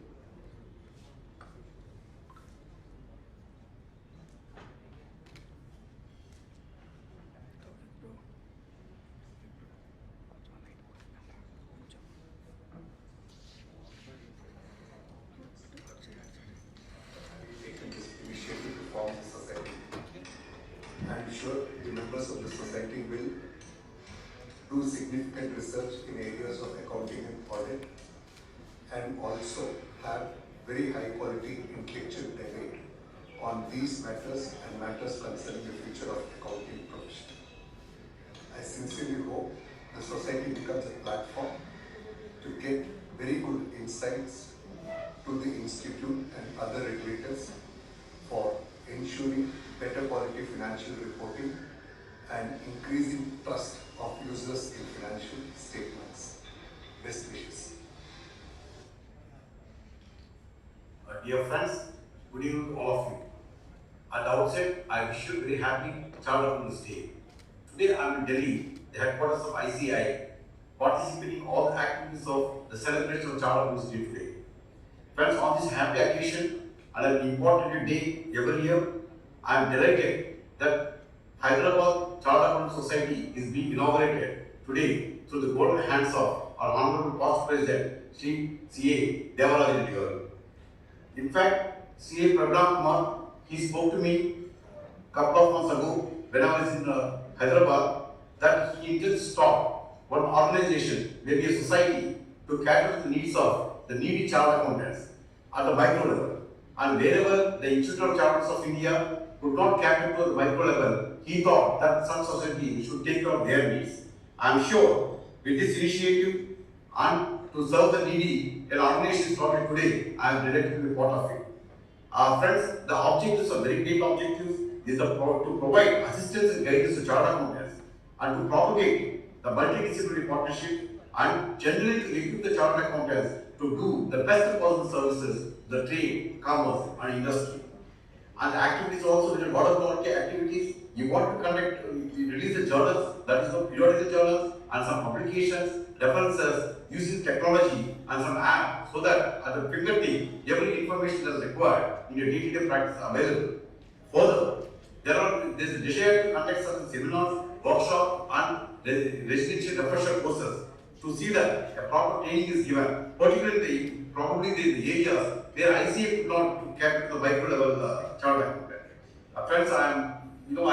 Taken this initiative to form the society. I'm sure the members of the society will do significant research in areas of accounting and audit, and also have very high quality intellectual debate on these matters and matters concerning the future of accounting profession. I sincerely hope the society becomes a platform to get very good insights to the institute and other regulators for ensuring better quality financial reporting and increasing trust of users in financial statements. Best wishes. dear friends, good evening to all of you. At the outset, I wish you a very happy Chartered Accountants Day. Today I am in Delhi, the headquarters of ICAI, participating in all the activities of the celebration of Chartered Accountants Day today. Friends, on this happy occasion and an important day every year, I am delighted that Hyderabad Chartered Accountants Society is being inaugurated today through the golden hands of our Honorable Past President, Sri C.A. Devarajan Reddy garu. In fact, C.A. Prabhana Kumar, he spoke to me a couple of months ago when I was in Hyderabad that he intends to start one organization, maybe a society, to cater to the needs of the needy chartered accountants at the micro level. And wherever the Institute of Chartered Accountants of India could not cater to the micro level, he thought that such society should take care of their needs. I am sure with this initiative and to serve the needy, an organization started today, I am delighted to be part of it. Friends, the objectives are very big objectives, is to provide assistance and guidance to chartered accountants and to propagate the multidisciplinary partnership and generally to equip the chartered accountants to do the best possible services to the trade, commerce and industry. And the activities also within water quality activities, you want to conduct, you release the journals, that is the periodical journals and some publications, references using technology and some app so that at the fingertip every information that is required in your day-to-day practice available. Further, there is a desire to conduct certain seminars, workshops and residential refresher courses to see that a proper training is given, particularly probably the areas where ICA could not cater to the micro level chartered accountant. Friends, I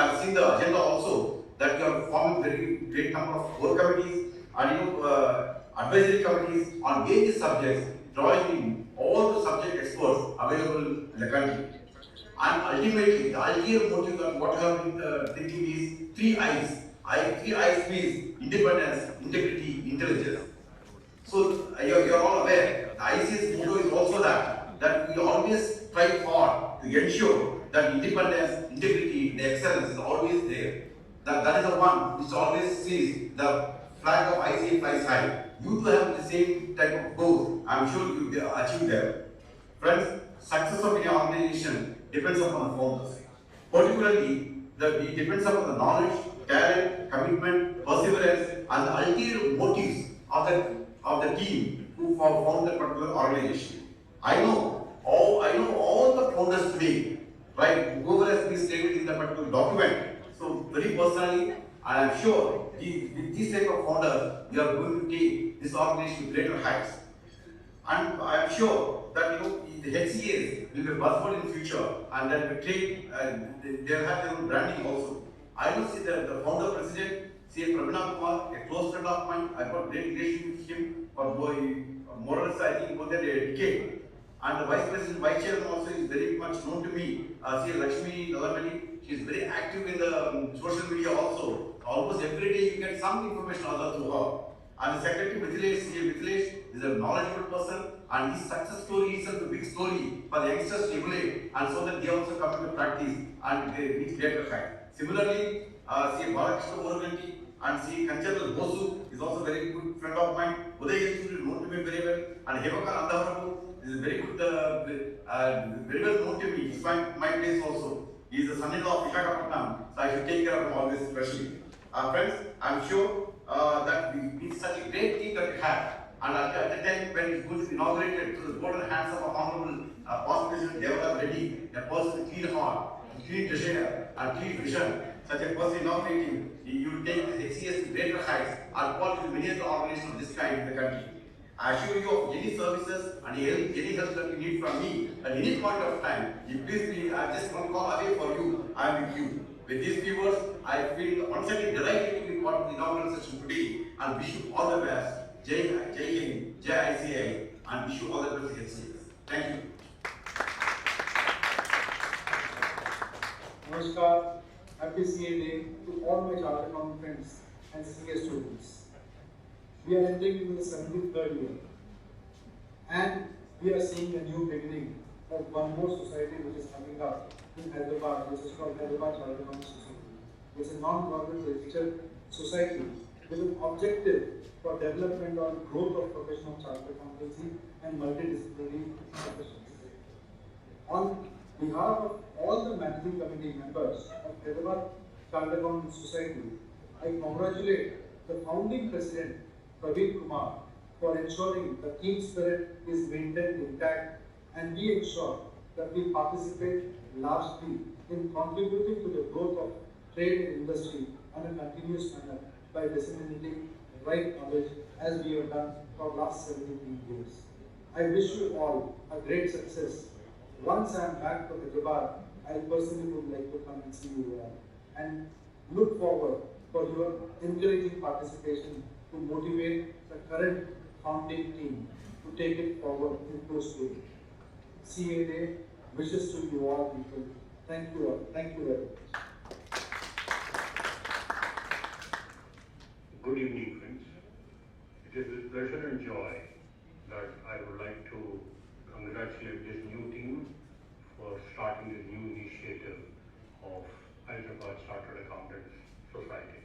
have seen the agenda also that you are forming very great number of core committees and advisory committees on various subjects, drawing in all the subject experts available in the country. And ultimately, the ulterior motive that what I have been thinking is 3 I's. 3 I's means independence, integrity, intelligence. So you are all aware, the IC's motto is also that we always try hard to ensure that independence, integrity, the excellence is always there. That is the one which always sees the flag of ICA flies high. You too have the same type of goals. I am sure you will achieve them. Friends, success of any organization depends upon the founders. Particularly, it depends upon the knowledge, talent, commitment, perseverance, and the ulterior motives of the team who found that particular organization. I know all the founders today, right? Whoever has been stated in that particular document. So very personally, I am sure with this type of founders, you are going to take this organization to greater heights. And I am sure that the HCAs will be buzzword in the future, and that will trade. They will have their own branding also. I will see that the founder president, C.A. Prabhana Kumar, a close friend of mine. I got great relation with him for more or less, I think, more than a decade. And the vice president, vice chairman also is very much known to me. C.A. Lakshmi Nalamani, she is very active in the social media also. Almost every day you get some information other through her. And the secretary Mithilesh, C.A. Mithilesh is a knowledgeable person, and his success story is a big story for the youngsters to emulate, and so that they also come into practice and they reach greater height. Similarly, C.A. Balakrishna Moraganti and C.A. Kanchanal Bosu is also a very good friend of mine. Uday Yachuri is known to me very well, and Hevaka Nandavarapu is very good, very well known to me. He's my place also. He is the son-in-law of Visakhapatnam, so I should take care of him always especially. Friends, I am sure that it's such a great team that we have. And at the time when it's going to be inaugurated to the golden hands of our Honorable Past President Devarajan Reddy, a person with clean heart, clean desire, and clean vision, such a person inaugurating, you will take the HCS to greater heights and quality to many other organizations of this kind in the country. I assure you of any services and any help that you need from me at any point of time. If please be just one call away for you, I am with you. With these few words, I feel once again delighted to be part of the inaugural session today and wish you all the best. Jai Hind, Jai ICAI, and wish you all the best HCS. Thank you. Namaskar, happy CA Day to all my chartered accountant friends and CA students. We are entering into the 73rd year, and we are seeing a new beginning of one more society which is coming up in Hyderabad, which is called Hyderabad Chartered Accountants Society. It's a non-profit registered society with an objective for development or growth of professional chartered accountancy and multidisciplinary professions. On behalf of all the managing committee members of Hyderabad Chartered Accountants Society, I congratulate the founding president Praveen Kumar for ensuring the team spirit is maintained intact, and we ensure that we participate largely in contributing to the growth of trade and industry on a continuous manner by disseminating right knowledge as we have done for the last 73 years. I wish you all a great success. Once I am back to Hyderabad, I personally would like to come and see you all and look forward for your encouraging participation to motivate the current founding team to take it forward in close way. CA Day wishes to you all people. Thank you all. Thank you very much. Good evening, friends. It is with pleasure and joy that I would like to congratulate this new team for starting this new initiative of Hyderabad Chartered Accountants Society.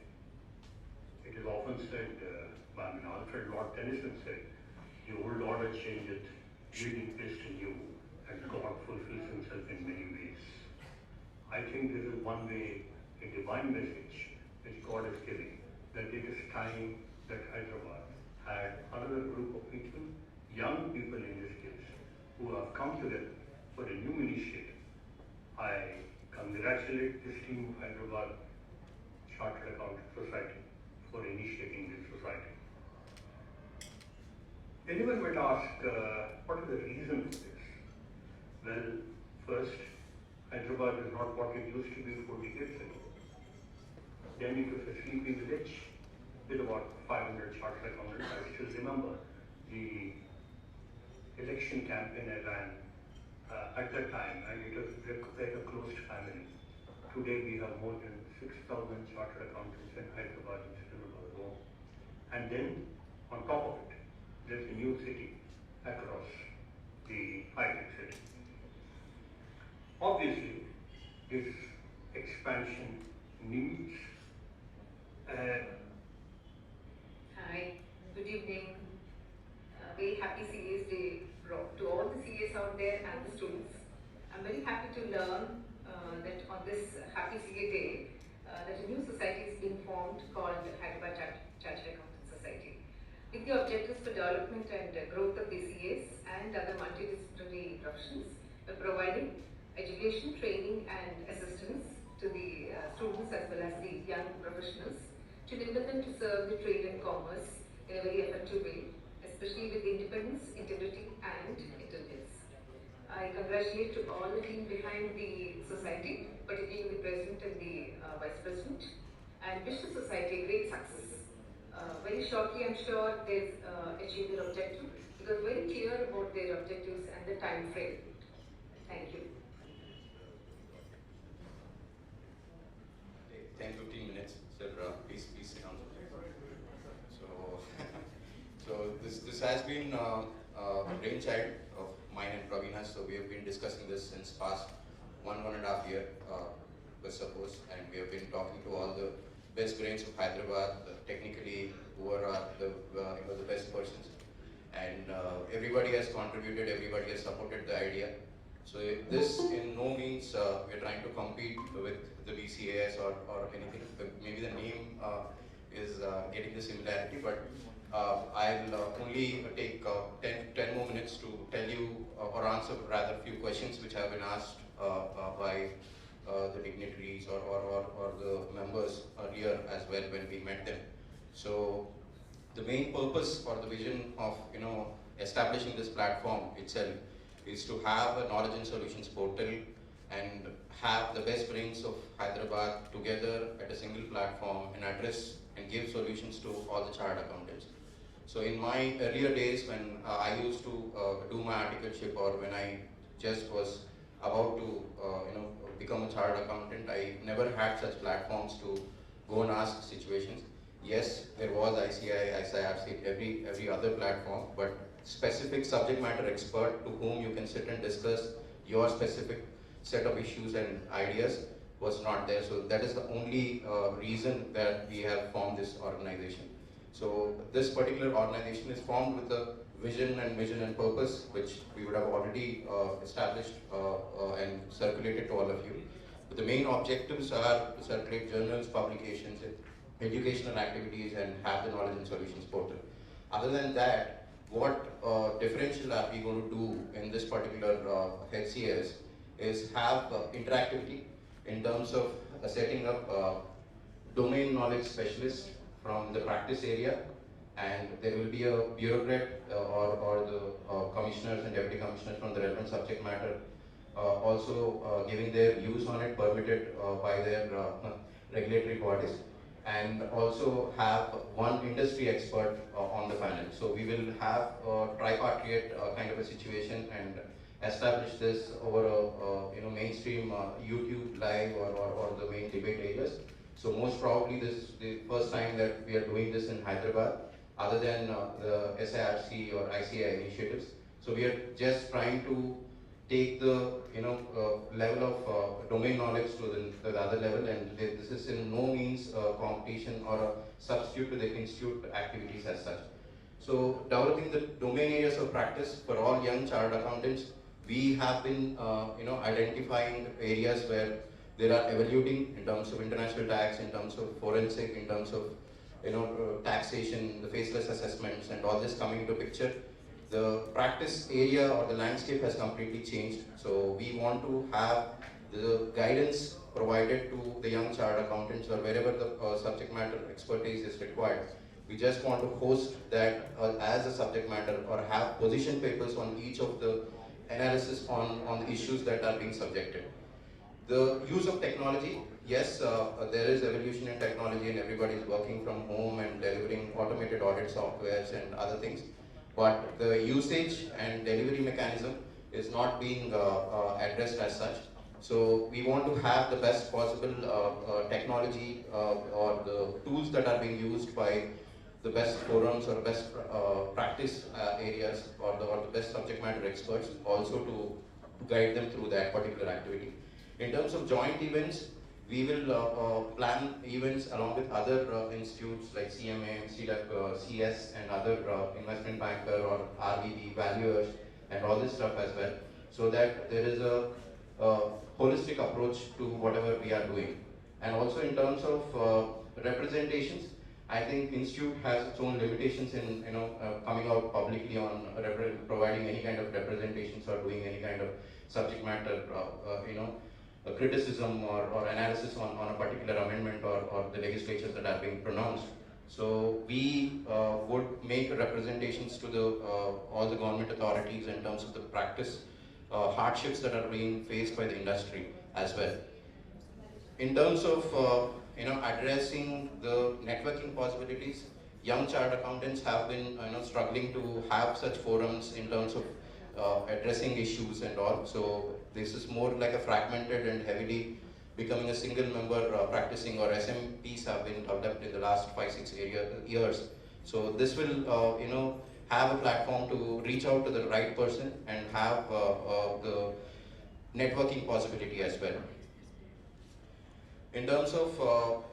It is often said, Alfred Lord Tennyson said, the old order changeth, leading place to new, and God fulfills himself in many ways. I think this is one way, a divine message which God is giving, that it is time that Hyderabad had another group of people, young people in this case, who have come together for a new initiative. I congratulate this team of Hyderabad Chartered Accountants Society for initiating this society. Anyone might ask, what are the reasons for this? Well, first, Hyderabad is not what it used to be 4 decades ago. Then it was a sleepy village with about 500 chartered accountants. I still remember the election campaign I ran at that time, and it was like a closed family. Today we have more than 6,000 chartered accountants in Hyderabad instead of alone. And then on top of it, there's a new city across the high-tech city. Obviously, this expansion needs Hi, good evening. Very happy CA's Day to all the CAs out there and the students. I'm very happy to learn that on this happy CA Day, that a new society is being formed called Hyderabad Chartered Accountants Society, with the objectives for development and growth of the CAs and other multidisciplinary professions by providing education, training and assistance to the students as well as the young professionals to enable them to serve the trade and commerce in a very effective way, especially with independence, integrity and intelligence. I congratulate to all the team behind the society, particularly the president and the vice president, and wish the society a great success. Very shortly, I'm sure they've achieved their objective because very clear about their objectives and the time frame. Thank you. Okay, 10 15 minutes, sir. Please sit down. So this has been a brainchild of mine and Praveena's. So we have been discussing this since past 1.5 years, let's suppose, and we have been talking to all the best brains of Hyderabad, technically who are the best persons, and everybody has contributed, everybody has supported the idea. So this in no means we are trying to compete with the BCAS or anything. Maybe the name is getting the similarity, but I'll only take 10 more minutes to tell you or answer rather few questions which have been asked by the dignitaries or the members earlier as well when we met them. So the main purpose or the vision of establishing this platform itself is to have a knowledge and solutions portal and have the best brains of Hyderabad together at a single platform and address and give solutions to all the chartered accountants. So in my earlier days when I used to do my articleship or when I just was about to become a chartered accountant, I never had such platforms to go and ask situations. Yes, there was ICI, ICIRC, every other platform, but specific subject matter expert to whom you can sit and discuss your specific set of issues and ideas was not there. So that is the only reason that we have formed this organization. So this particular organization is formed with the vision and purpose, which we would have already established and circulated to all of you. But the main objectives are to circulate journals, publications, educational activities, and have the knowledge and solutions portal. Other than that, what differential are we going to do in this particular HCS is have interactivity in terms of setting up domain knowledge specialists from the practice area, and there will be a bureaucrat or the commissioners and deputy commissioners from the relevant subject matter also giving their views on it, permitted by their regulatory bodies, and also have one industry expert on the panel. So we will have a tripartite kind of a situation and establish this over a mainstream YouTube live or the main debate areas. So most probably this is the first time that we are doing this in Hyderabad, other than the SIRC or ICI initiatives. So we are just trying to take the level of domain knowledge to the other level, and this is in no means a competition or a substitute to the institute activities as such. So developing the domain areas of practice for all young chartered accountants, we have been identifying areas where there are evaluating in terms of international tax, in terms of forensic, in terms of taxation, the faceless assessments, and all this coming into picture. The practice area or the landscape has completely changed. So we want to have the guidance provided to the young chartered accountants or wherever the subject matter expertise is required. We just want to host that as a subject matter or have position papers on each of the analysis on the issues that are being subjected. The use of technology, yes, there is evolution in technology and everybody is working from home and delivering automated audit softwares and other things. But the usage and delivery mechanism is not being addressed as such. So we want to have the best possible technology or the tools that are being used by the best forums or best practice areas or the best subject matter experts also to guide them through that particular activity. In terms of joint events, we will plan events along with other institutes like CMA, CS and other investment banker or RVB, valuers and all this stuff as well, so that there is a holistic approach to whatever we are doing. And also in terms of representations, I think Institute has its own limitations in coming out publicly on providing any kind of representations or doing any kind of subject matter criticism or analysis on a particular amendment or the legislatures that are being pronounced. So we would make representations to all the government authorities in terms of the practice hardships that are being faced by the industry as well. In terms of addressing the networking possibilities, young chartered accountants have been struggling to have such forums in terms of addressing issues and all. So this is more like a fragmented and heavily becoming a single member practicing, or SMPs have been developed in the last 5-6 years. So this will have a platform to reach out to the right person and have the networking possibility as well. In terms of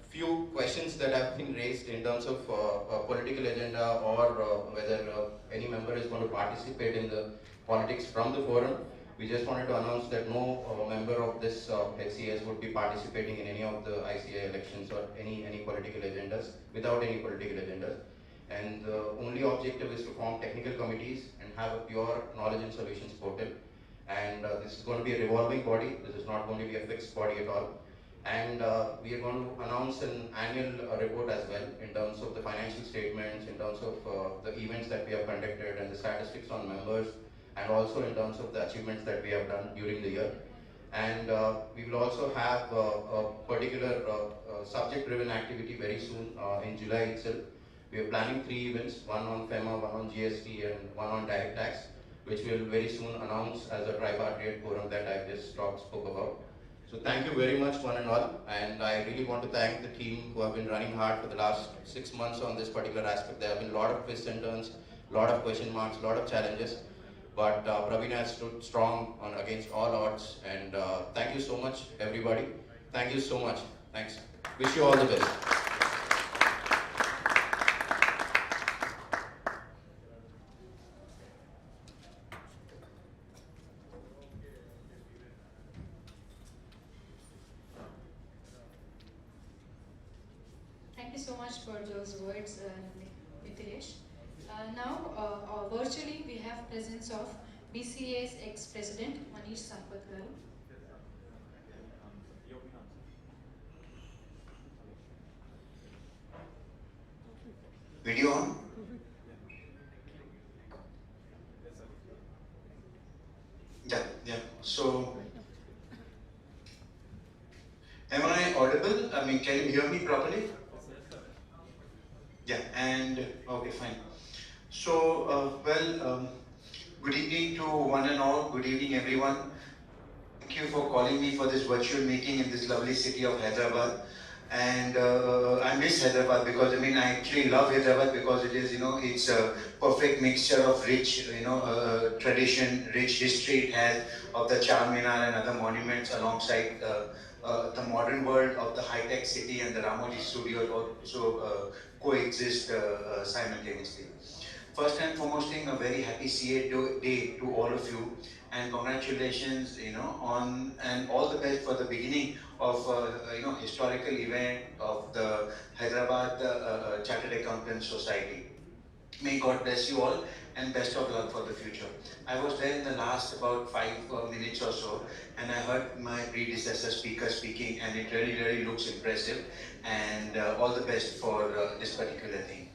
few questions that have been raised in terms of political agenda or whether any member is going to participate in the politics from the forum, we just wanted to announce that no member of this HCS would be participating in any of the ICI elections or any political agendas, without any political agendas. And the only objective is to form technical committees and have a pure knowledge and solutions portal. And this is going to be a revolving body. This is not going to be a fixed body at all. And we are going to announce an annual report as well in terms of the financial statements, in terms of the events that we have conducted and the statistics on members, and also in terms of the achievements that we have done during the year. And we will also have a particular subject-driven activity very soon in July itself. We are planning 3 events, one on FEMA, one on GST and one on direct tax, which we will very soon announce as a tripartite forum that I just spoke about. So thank you very much one and all, and I really want to thank the team who have been running hard for the last 6 months on this particular aspect. There have been a lot of twists and turns, a lot of question marks, a lot of challenges, but Praveen has stood strong against all odds, and thank you so much everybody. Thank you so much. Thanks. Wish you all the best. Thank you so much for those words, Mithilesh. Now, virtually, we have presence of BCA's ex-president, Manish Sampath garu. Video on? Yeah. So, am I audible? I mean, can you hear me properly? Yeah, and okay, fine. So, good evening to one and all. Good evening, everyone. Thank you for calling me for this virtual meeting in this lovely city of Hyderabad. And I miss Hyderabad because I actually love Hyderabad because it is, it's a perfect mixture of rich, tradition, rich history it has of the Charminar and other monuments alongside the modern world of the high-tech city, and the Ramoji Studio also coexist simultaneously. First and foremost thing, a very happy CA day to all of you, and congratulations, on and all the best for the beginning of historical event of the Hyderabad Chartered Accountants Society. May God bless you all and best of luck for the future. I was there in the last about 5 minutes or so, and I heard my predecessor speaker speaking, and it really looks impressive, and all the best for this particular thing.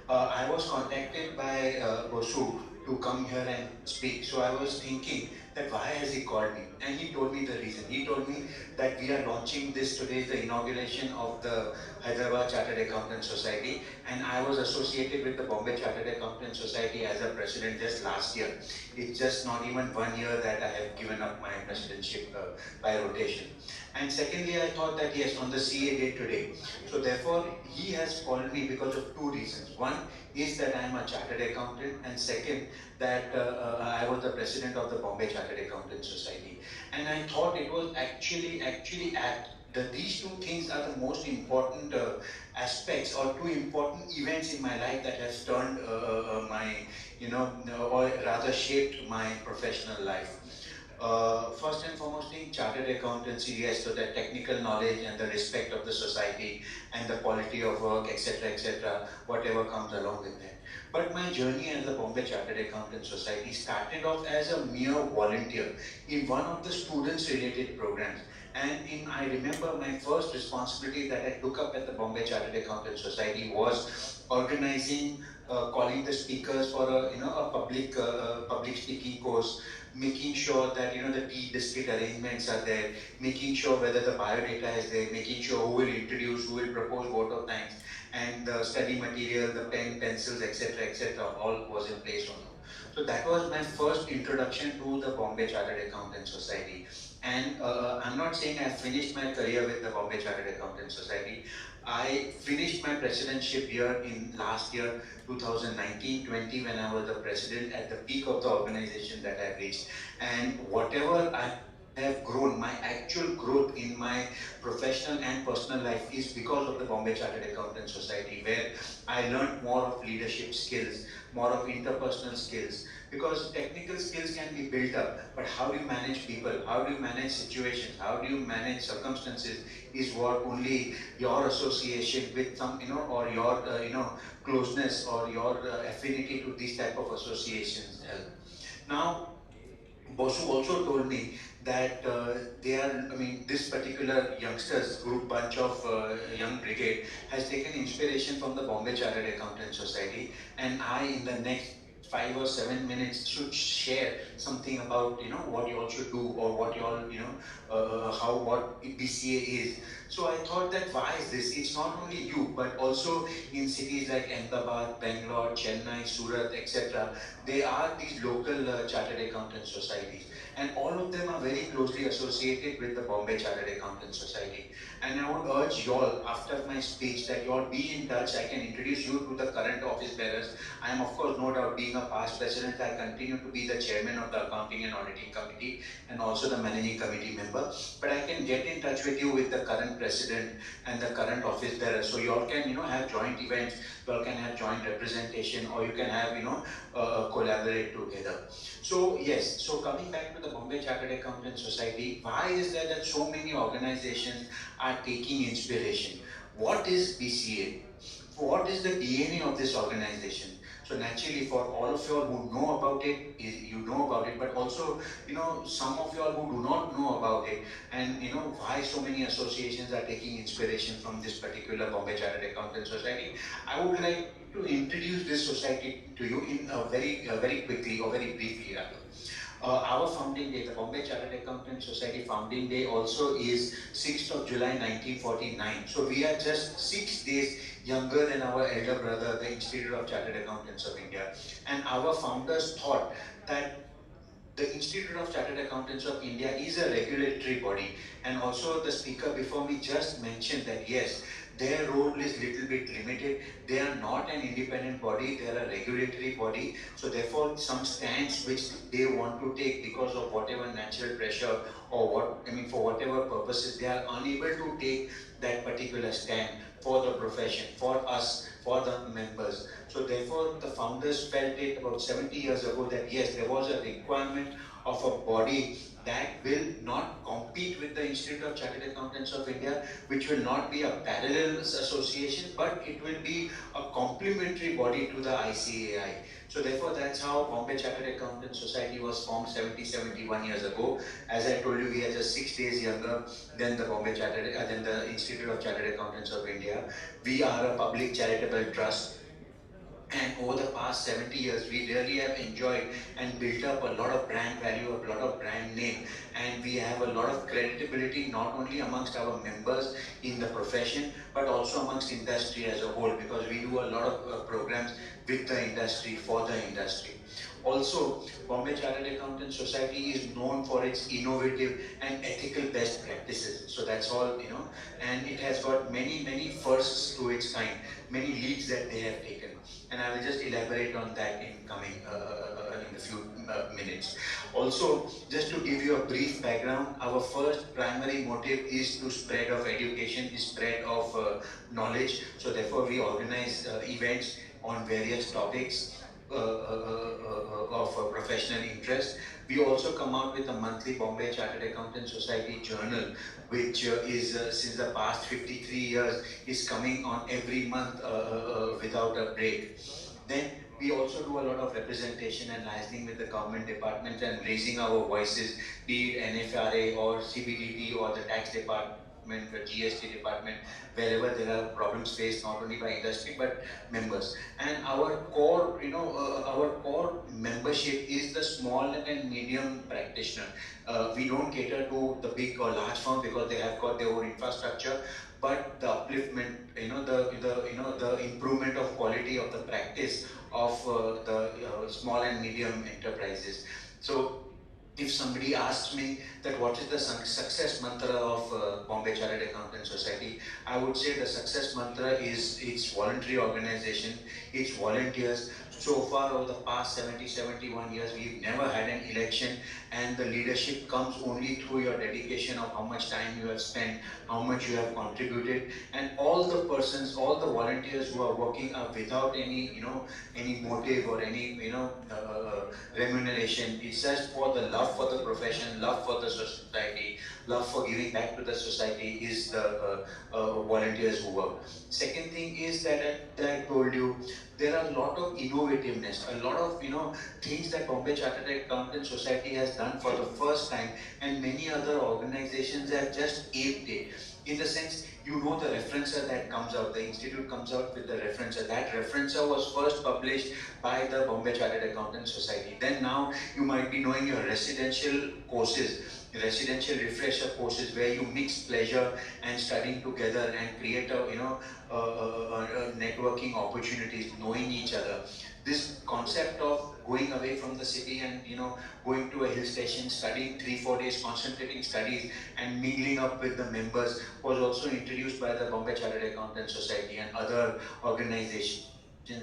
I was contacted by Bosu to come here and speak. So I was thinking that why has he called me? And he told me the reason. He told me that we are launching this today, the inauguration of the Hyderabad Chartered Accountants Society, and I was associated with the Bombay Chartered Accountants Society as a president just last year. It's just not even 1 year that I have given up my presidentship by rotation. And secondly, I thought that yes, on the CA day today. So therefore, he has called me because of 2 reasons. One is that I am a chartered accountant, and second, that I was the president of the Bombay Chartered Accountants Society. And I thought it was actually apt that these 2 things are the most important aspects or 2 important events in my life that has turned my, or rather shaped my professional life. First and foremost thing, chartered accountancy, yes, so that technical knowledge and the respect of the society and the quality of work, etc., whatever comes along with that. But my journey as a Bombay Chartered Accountants Society started off as a mere volunteer in one of the students related programs. And I remember my first responsibility that I took up at the Bombay Chartered Accountants Society was organizing, calling the speakers for a public speaking course, making sure that the tea biscuit arrangements are there, making sure whether the biodata is there, making sure who will introduce, who will propose vote of thanks, and the study material, the pen, pencils, etc., all was in place on. So that was my first introduction to the Bombay Chartered Accountants Society. And I'm not saying I finished my career with the Bombay Chartered Accountants Society. I finished my presidentship here in last year, 2019-20, when I was the president at the peak of the organization that I reached. And whatever I have grown, my actual growth in my professional and personal life is because of the Bombay Chartered Accountants Society, where I learned more of leadership skills, more of interpersonal skills, because technical skills can be built up, but how do you manage people, how do you manage situations, how do you manage circumstances is what only your association with some, or your, closeness or your affinity to these type of associations help. Now, Bosu also told me that this particular youngsters group, bunch of young brigade has taken inspiration from the Bombay Chartered Accountants Society, and I in the next 5 or 7 minutes should share something about what you all should do, or what you all what BCA is. So I thought that why is this? It's not only you, but also in cities like Ahmedabad, Bangalore, Chennai, Surat, etc. There are these local chartered accountant societies, and all of them are very closely associated with the Bombay Chartered Accountants Society. And I would urge you all after my speech that you all be in touch. I can introduce you to the current office bearers. I am of course no doubt, being a past president, I continue to be the chairman of the accounting and auditing committee and also the managing committee member. But I can get in touch with you with the current president and the current office bearer. So you all can have joint events, you all can have joint representation, or you can have collaborate together. So yes, so coming back to the Bombay Chartered Accountants Society, why is there that so many organizations are taking inspiration? what is BCA? What is the DNA of this organization? So naturally, for all of you all who know about it, you know about it, but also, some of you all who do not know about it, and why so many associations are taking inspiration from this particular Bombay Chartered Accountants Society. I would like to introduce this society to you in a very quickly or very briefly rather. Our founding day, the Bombay Chartered Accountants Society founding day also is 6th of July 1949. So we are just 6 days younger than our elder brother, the Institute of Chartered Accountants of India. And our founders thought that the Institute of Chartered Accountants of India is a regulatory body, and also the speaker before me just mentioned that yes, their role is little bit limited. They are not an independent body, they are a regulatory body. So therefore some stands which they want to take because of whatever natural pressure or for whatever purposes, they are unable to take that particular stand for the profession, for us, for the members. So therefore the founders felt it about 70 years ago that yes, there was a requirement of a body that will not compete with the Institute of Chartered Accountants of India, which will not be a parallel association, but it will be a complementary body to the ICAI. So therefore that's how Bombay Chartered Accountants Society was formed 71 years ago. As I told you, we are just 6 days younger than the than the Institute of Chartered Accountants of India. We are a public charitable trust. And over the past 70 years, we really have enjoyed and built up a lot of brand value, a lot of brand name, and we have a lot of credibility not only amongst our members in the profession, but also amongst industry as a whole, because we do a lot of programs with the industry, for the industry. Also, Bombay Chartered Accountants Society is known for its innovative and ethical best practices. So that's all, and it has got many firsts to its kind, many leads that they have taken. And I will just elaborate on that in coming in a few minutes. Also, just to give you a brief background, our first primary motive is to spread of education, is spread of knowledge. So therefore we organize events on various topics of professional interest. We also come out with a monthly Bombay Chartered Accountants Society journal, which is since the past 53 years is coming on every month without a break. Then we also do a lot of representation and liaising with the government departments and raising our voices, be it NFRA or CBDT or the tax department, the GST department, wherever there are problems faced not only by industry but members. And our core, our core membership is the small and medium practitioner. We don't cater to the big or large firms because they have got their own infrastructure, but the upliftment, the improvement of quality of the practice of the small and medium enterprises. So if somebody asks me that what is the success mantra of Bombay Chartered Accountants Society, I would say the success mantra is its voluntary organization, its volunteers. So far over the past 71 years, we've never had an election, and the leadership comes only through your dedication of how much time you have spent, how much you have contributed, and all the persons, all the volunteers who are working are without any, any motive or any, remuneration. It's just for the love for the profession, love for the society, love for giving back to the society is the volunteers who work. Second thing is that I told you, there are a lot of innovativeness, a lot of things that Bombay Chartered Accountants Society has done for the first time, and many other organizations have just aped it. In the sense, the referencer that comes out, the institute comes out with the referencer. That referencer was first published by the Bombay Chartered Accountants Society. Then now you might be knowing your residential courses, residential refresher courses where you mix pleasure and studying together and create networking opportunities, knowing each other. This concept of going away from the city and going to a hill station, studying 3-4 days, concentrating studies and mingling up with the members was also introduced by the Bombay Chartered Accountants Society, and other organizations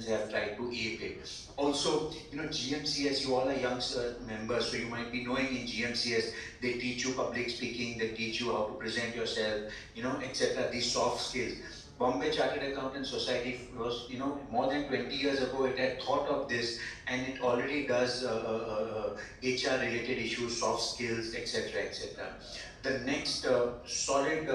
have tried to ape it. Also, GMCS, you all are young members, so you might be knowing in GMCS, they teach you public speaking, they teach you how to present yourself, etc., these soft skills. Bombay Chartered Accountants Society was, more than 20 years ago, it had thought of this, and it already does HR related issues, soft skills, etc., etc. The next solid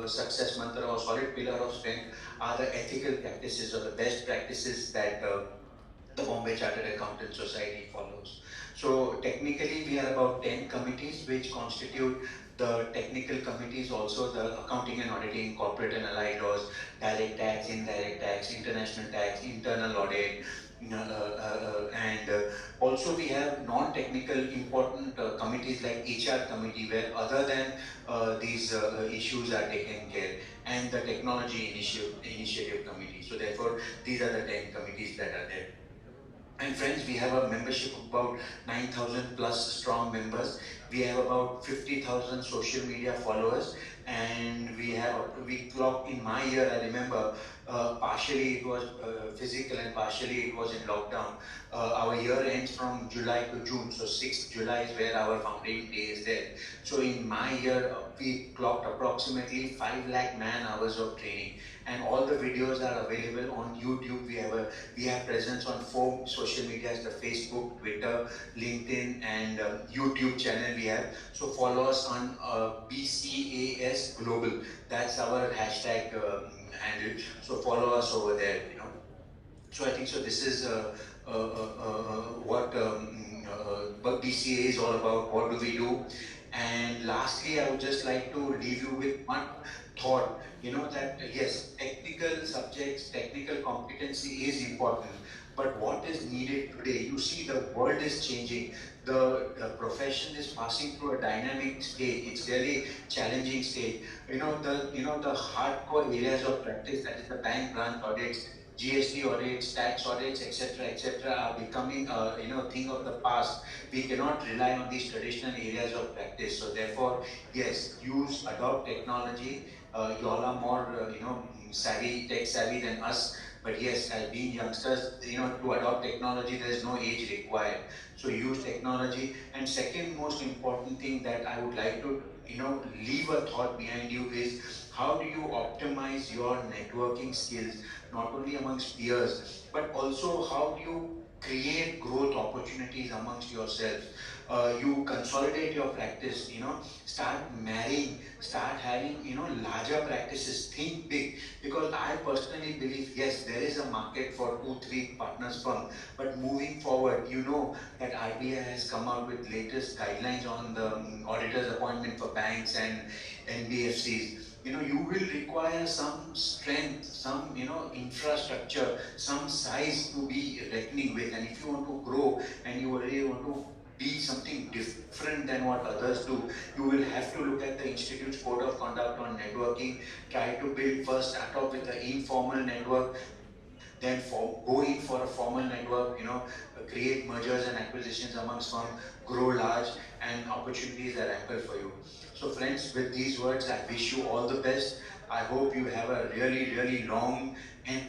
success mantra or solid pillar of strength are the ethical practices or the best practices that the Bombay Chartered Accountants Society follows. So technically we are about 10 committees which constitute the technical committees, also the accounting and auditing, corporate and allied laws, direct tax, indirect tax, international tax, internal audit, and also we have non-technical important committees like HR committee, where other than these issues are taken care, and the technology initiative committee. So therefore these are the 10 committees that are there. And friends, we have a membership of about 9,000 plus strong members. We have about 50,000 social media followers, and we clocked in my year, I remember, partially it was physical and partially it was in lockdown. Our year ends from July to June, so 6th July is where our founding day is there. So in my year, we clocked approximately 5 lakh man hours of training, and all the videos are available on YouTube. We have presence on 4 social medias: the Facebook, Twitter, LinkedIn, and YouTube channel we have. So follow us on BCAS Global. That's our hashtag handle. So follow us over there. So I think so. This is what BCA is all about. What do we do? And lastly, I would just like to leave you with one thought. That yes, technical subjects, technical competency is important. But what is needed today? You see, the world is changing. The profession is passing through a dynamic stage. It's really challenging stage. The hardcore areas of practice, that is the bank branch audits, GST audits, tax audits, etc., are becoming thing of the past. We cannot rely on these traditional areas of practice. So therefore, yes, adopt technology. You all are more tech savvy than us. But yes, as being youngsters, to adopt technology, there is no age required. So use technology. And second most important thing that I would like to, leave a thought behind you is, how do you optimize your networking skills, not only amongst peers, but also how do you create growth opportunities amongst yourselves. You consolidate your practice, start marrying, start having, larger practices, think big. Because I personally believe, yes, there is a market for 2-3 partners firm, but moving forward, that RBI has come out with latest guidelines on the auditor's appointment for banks and NBFCs. You will require some strength, some, infrastructure, some size to be reckoning with. And if you want to grow and you really want to be something different than what others do, you will have to look at the Institute's Code of Conduct on networking, try to build first, start off with an informal network, then go in for a formal network, create mergers and acquisitions amongst firms, grow large, and opportunities are ample for you. So friends, with these words, I wish you all the best. I hope you have a really, really long and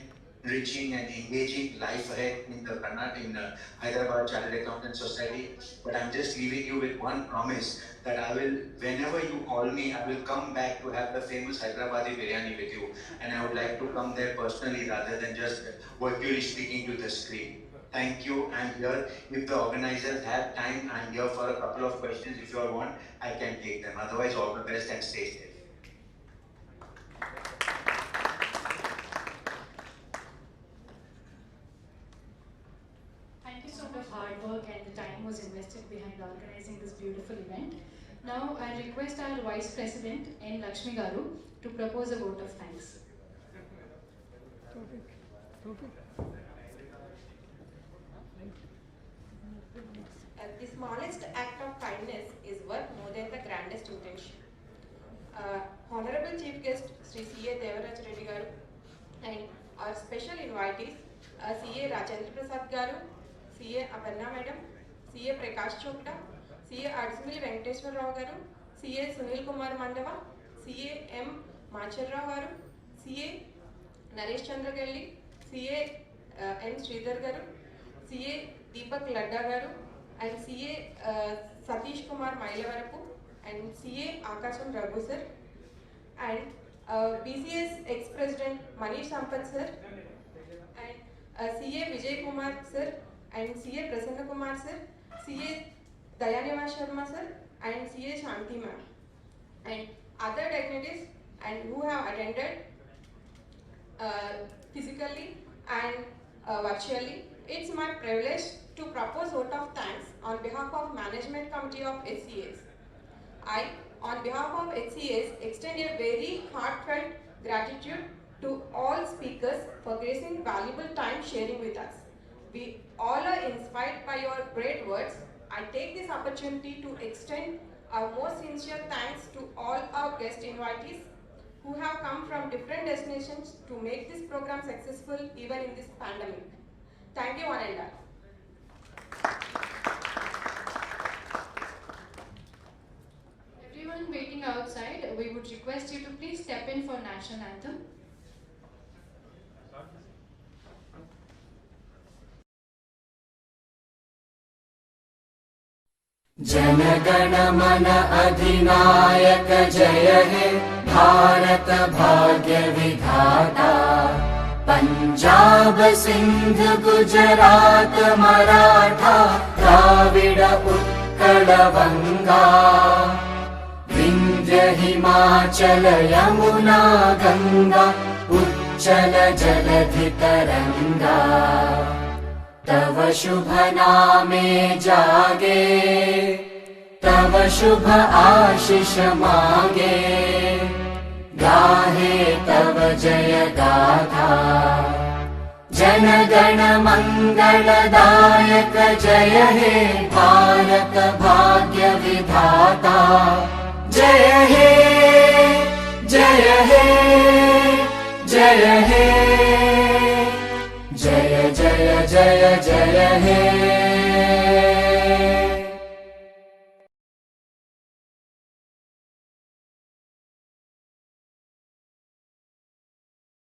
enriching and engaging life ahead in the Hyderabad Chartered Accountants Society. But I'm just leaving you with one promise, that I will, whenever you call me, I will come back to have the famous Hyderabadi biryani with you. And I would like to come there personally rather than just virtually speaking to the screen. Thank you. I'm here. If the organizers have time, I'm here for a couple of questions. If you all want, I can take them. Otherwise, all the best and stay safe. Thank you so much. Hard work and the time was invested behind organizing this beautiful event. Now I request our Vice President N. Lakshmi Garu to propose a vote of thanks. The smallest act of kindness is worth more than the grandest intention. Honorable Chief Guest Sri C.A. Devaraj Reddy Garu and our special invitees C.A. Rajendra Prasad Garu, C.A. Aparna Madam, C.A. Prakash Chopra, C.A. Adsimili Venkateswar Rao Garu, C.A. Sunil Kumar Mandava, C.A. M. Machar Rao Garu, C.A. Naresh Chandra Gelli, C.A. N. Sridhar Garu, C.A. Deepak Ladda Garu, and C.A. Satish Kumar Mailavarapu, and C.A. Akasham Raghu sir, and BCS ex-president Manish Sampath sir, and CA Vijay Kumar sir, and CA Prasanna Kumar sir, CA Dayanima Sharma sir, and CA Shanti ma'am, and other dignitaries and who have attended physically and virtually. It's my privilege to propose vote of thanks on behalf of Management Committee of HCS. I, on behalf of HCS, extend a very heartfelt gratitude to all speakers for gracing valuable time sharing with us. We all are inspired by your great words. I take this opportunity to extend our most sincere thanks to all our guest invitees who have come from different destinations to make this program successful even in this pandemic. Thank you, one and all. Everyone waiting outside, we would request you to please step in for national anthem. जनगण मन अधिनायक जय हे भारत भाग्य विधाता पंजाब सिंध गुजरात मराठा द्राविड उत्कल बंगा विंध्य हिमाचल यमुना गंगा उच्चल जलधि तरंगा तव शुभ नामे जागे तव शुभ आशीष मांगे गाहे तव जय गाथा जन गण मंगलदायक जय हे भारत भाग्य विधाता जय हे जय हे जय हे जय जय जय जय हे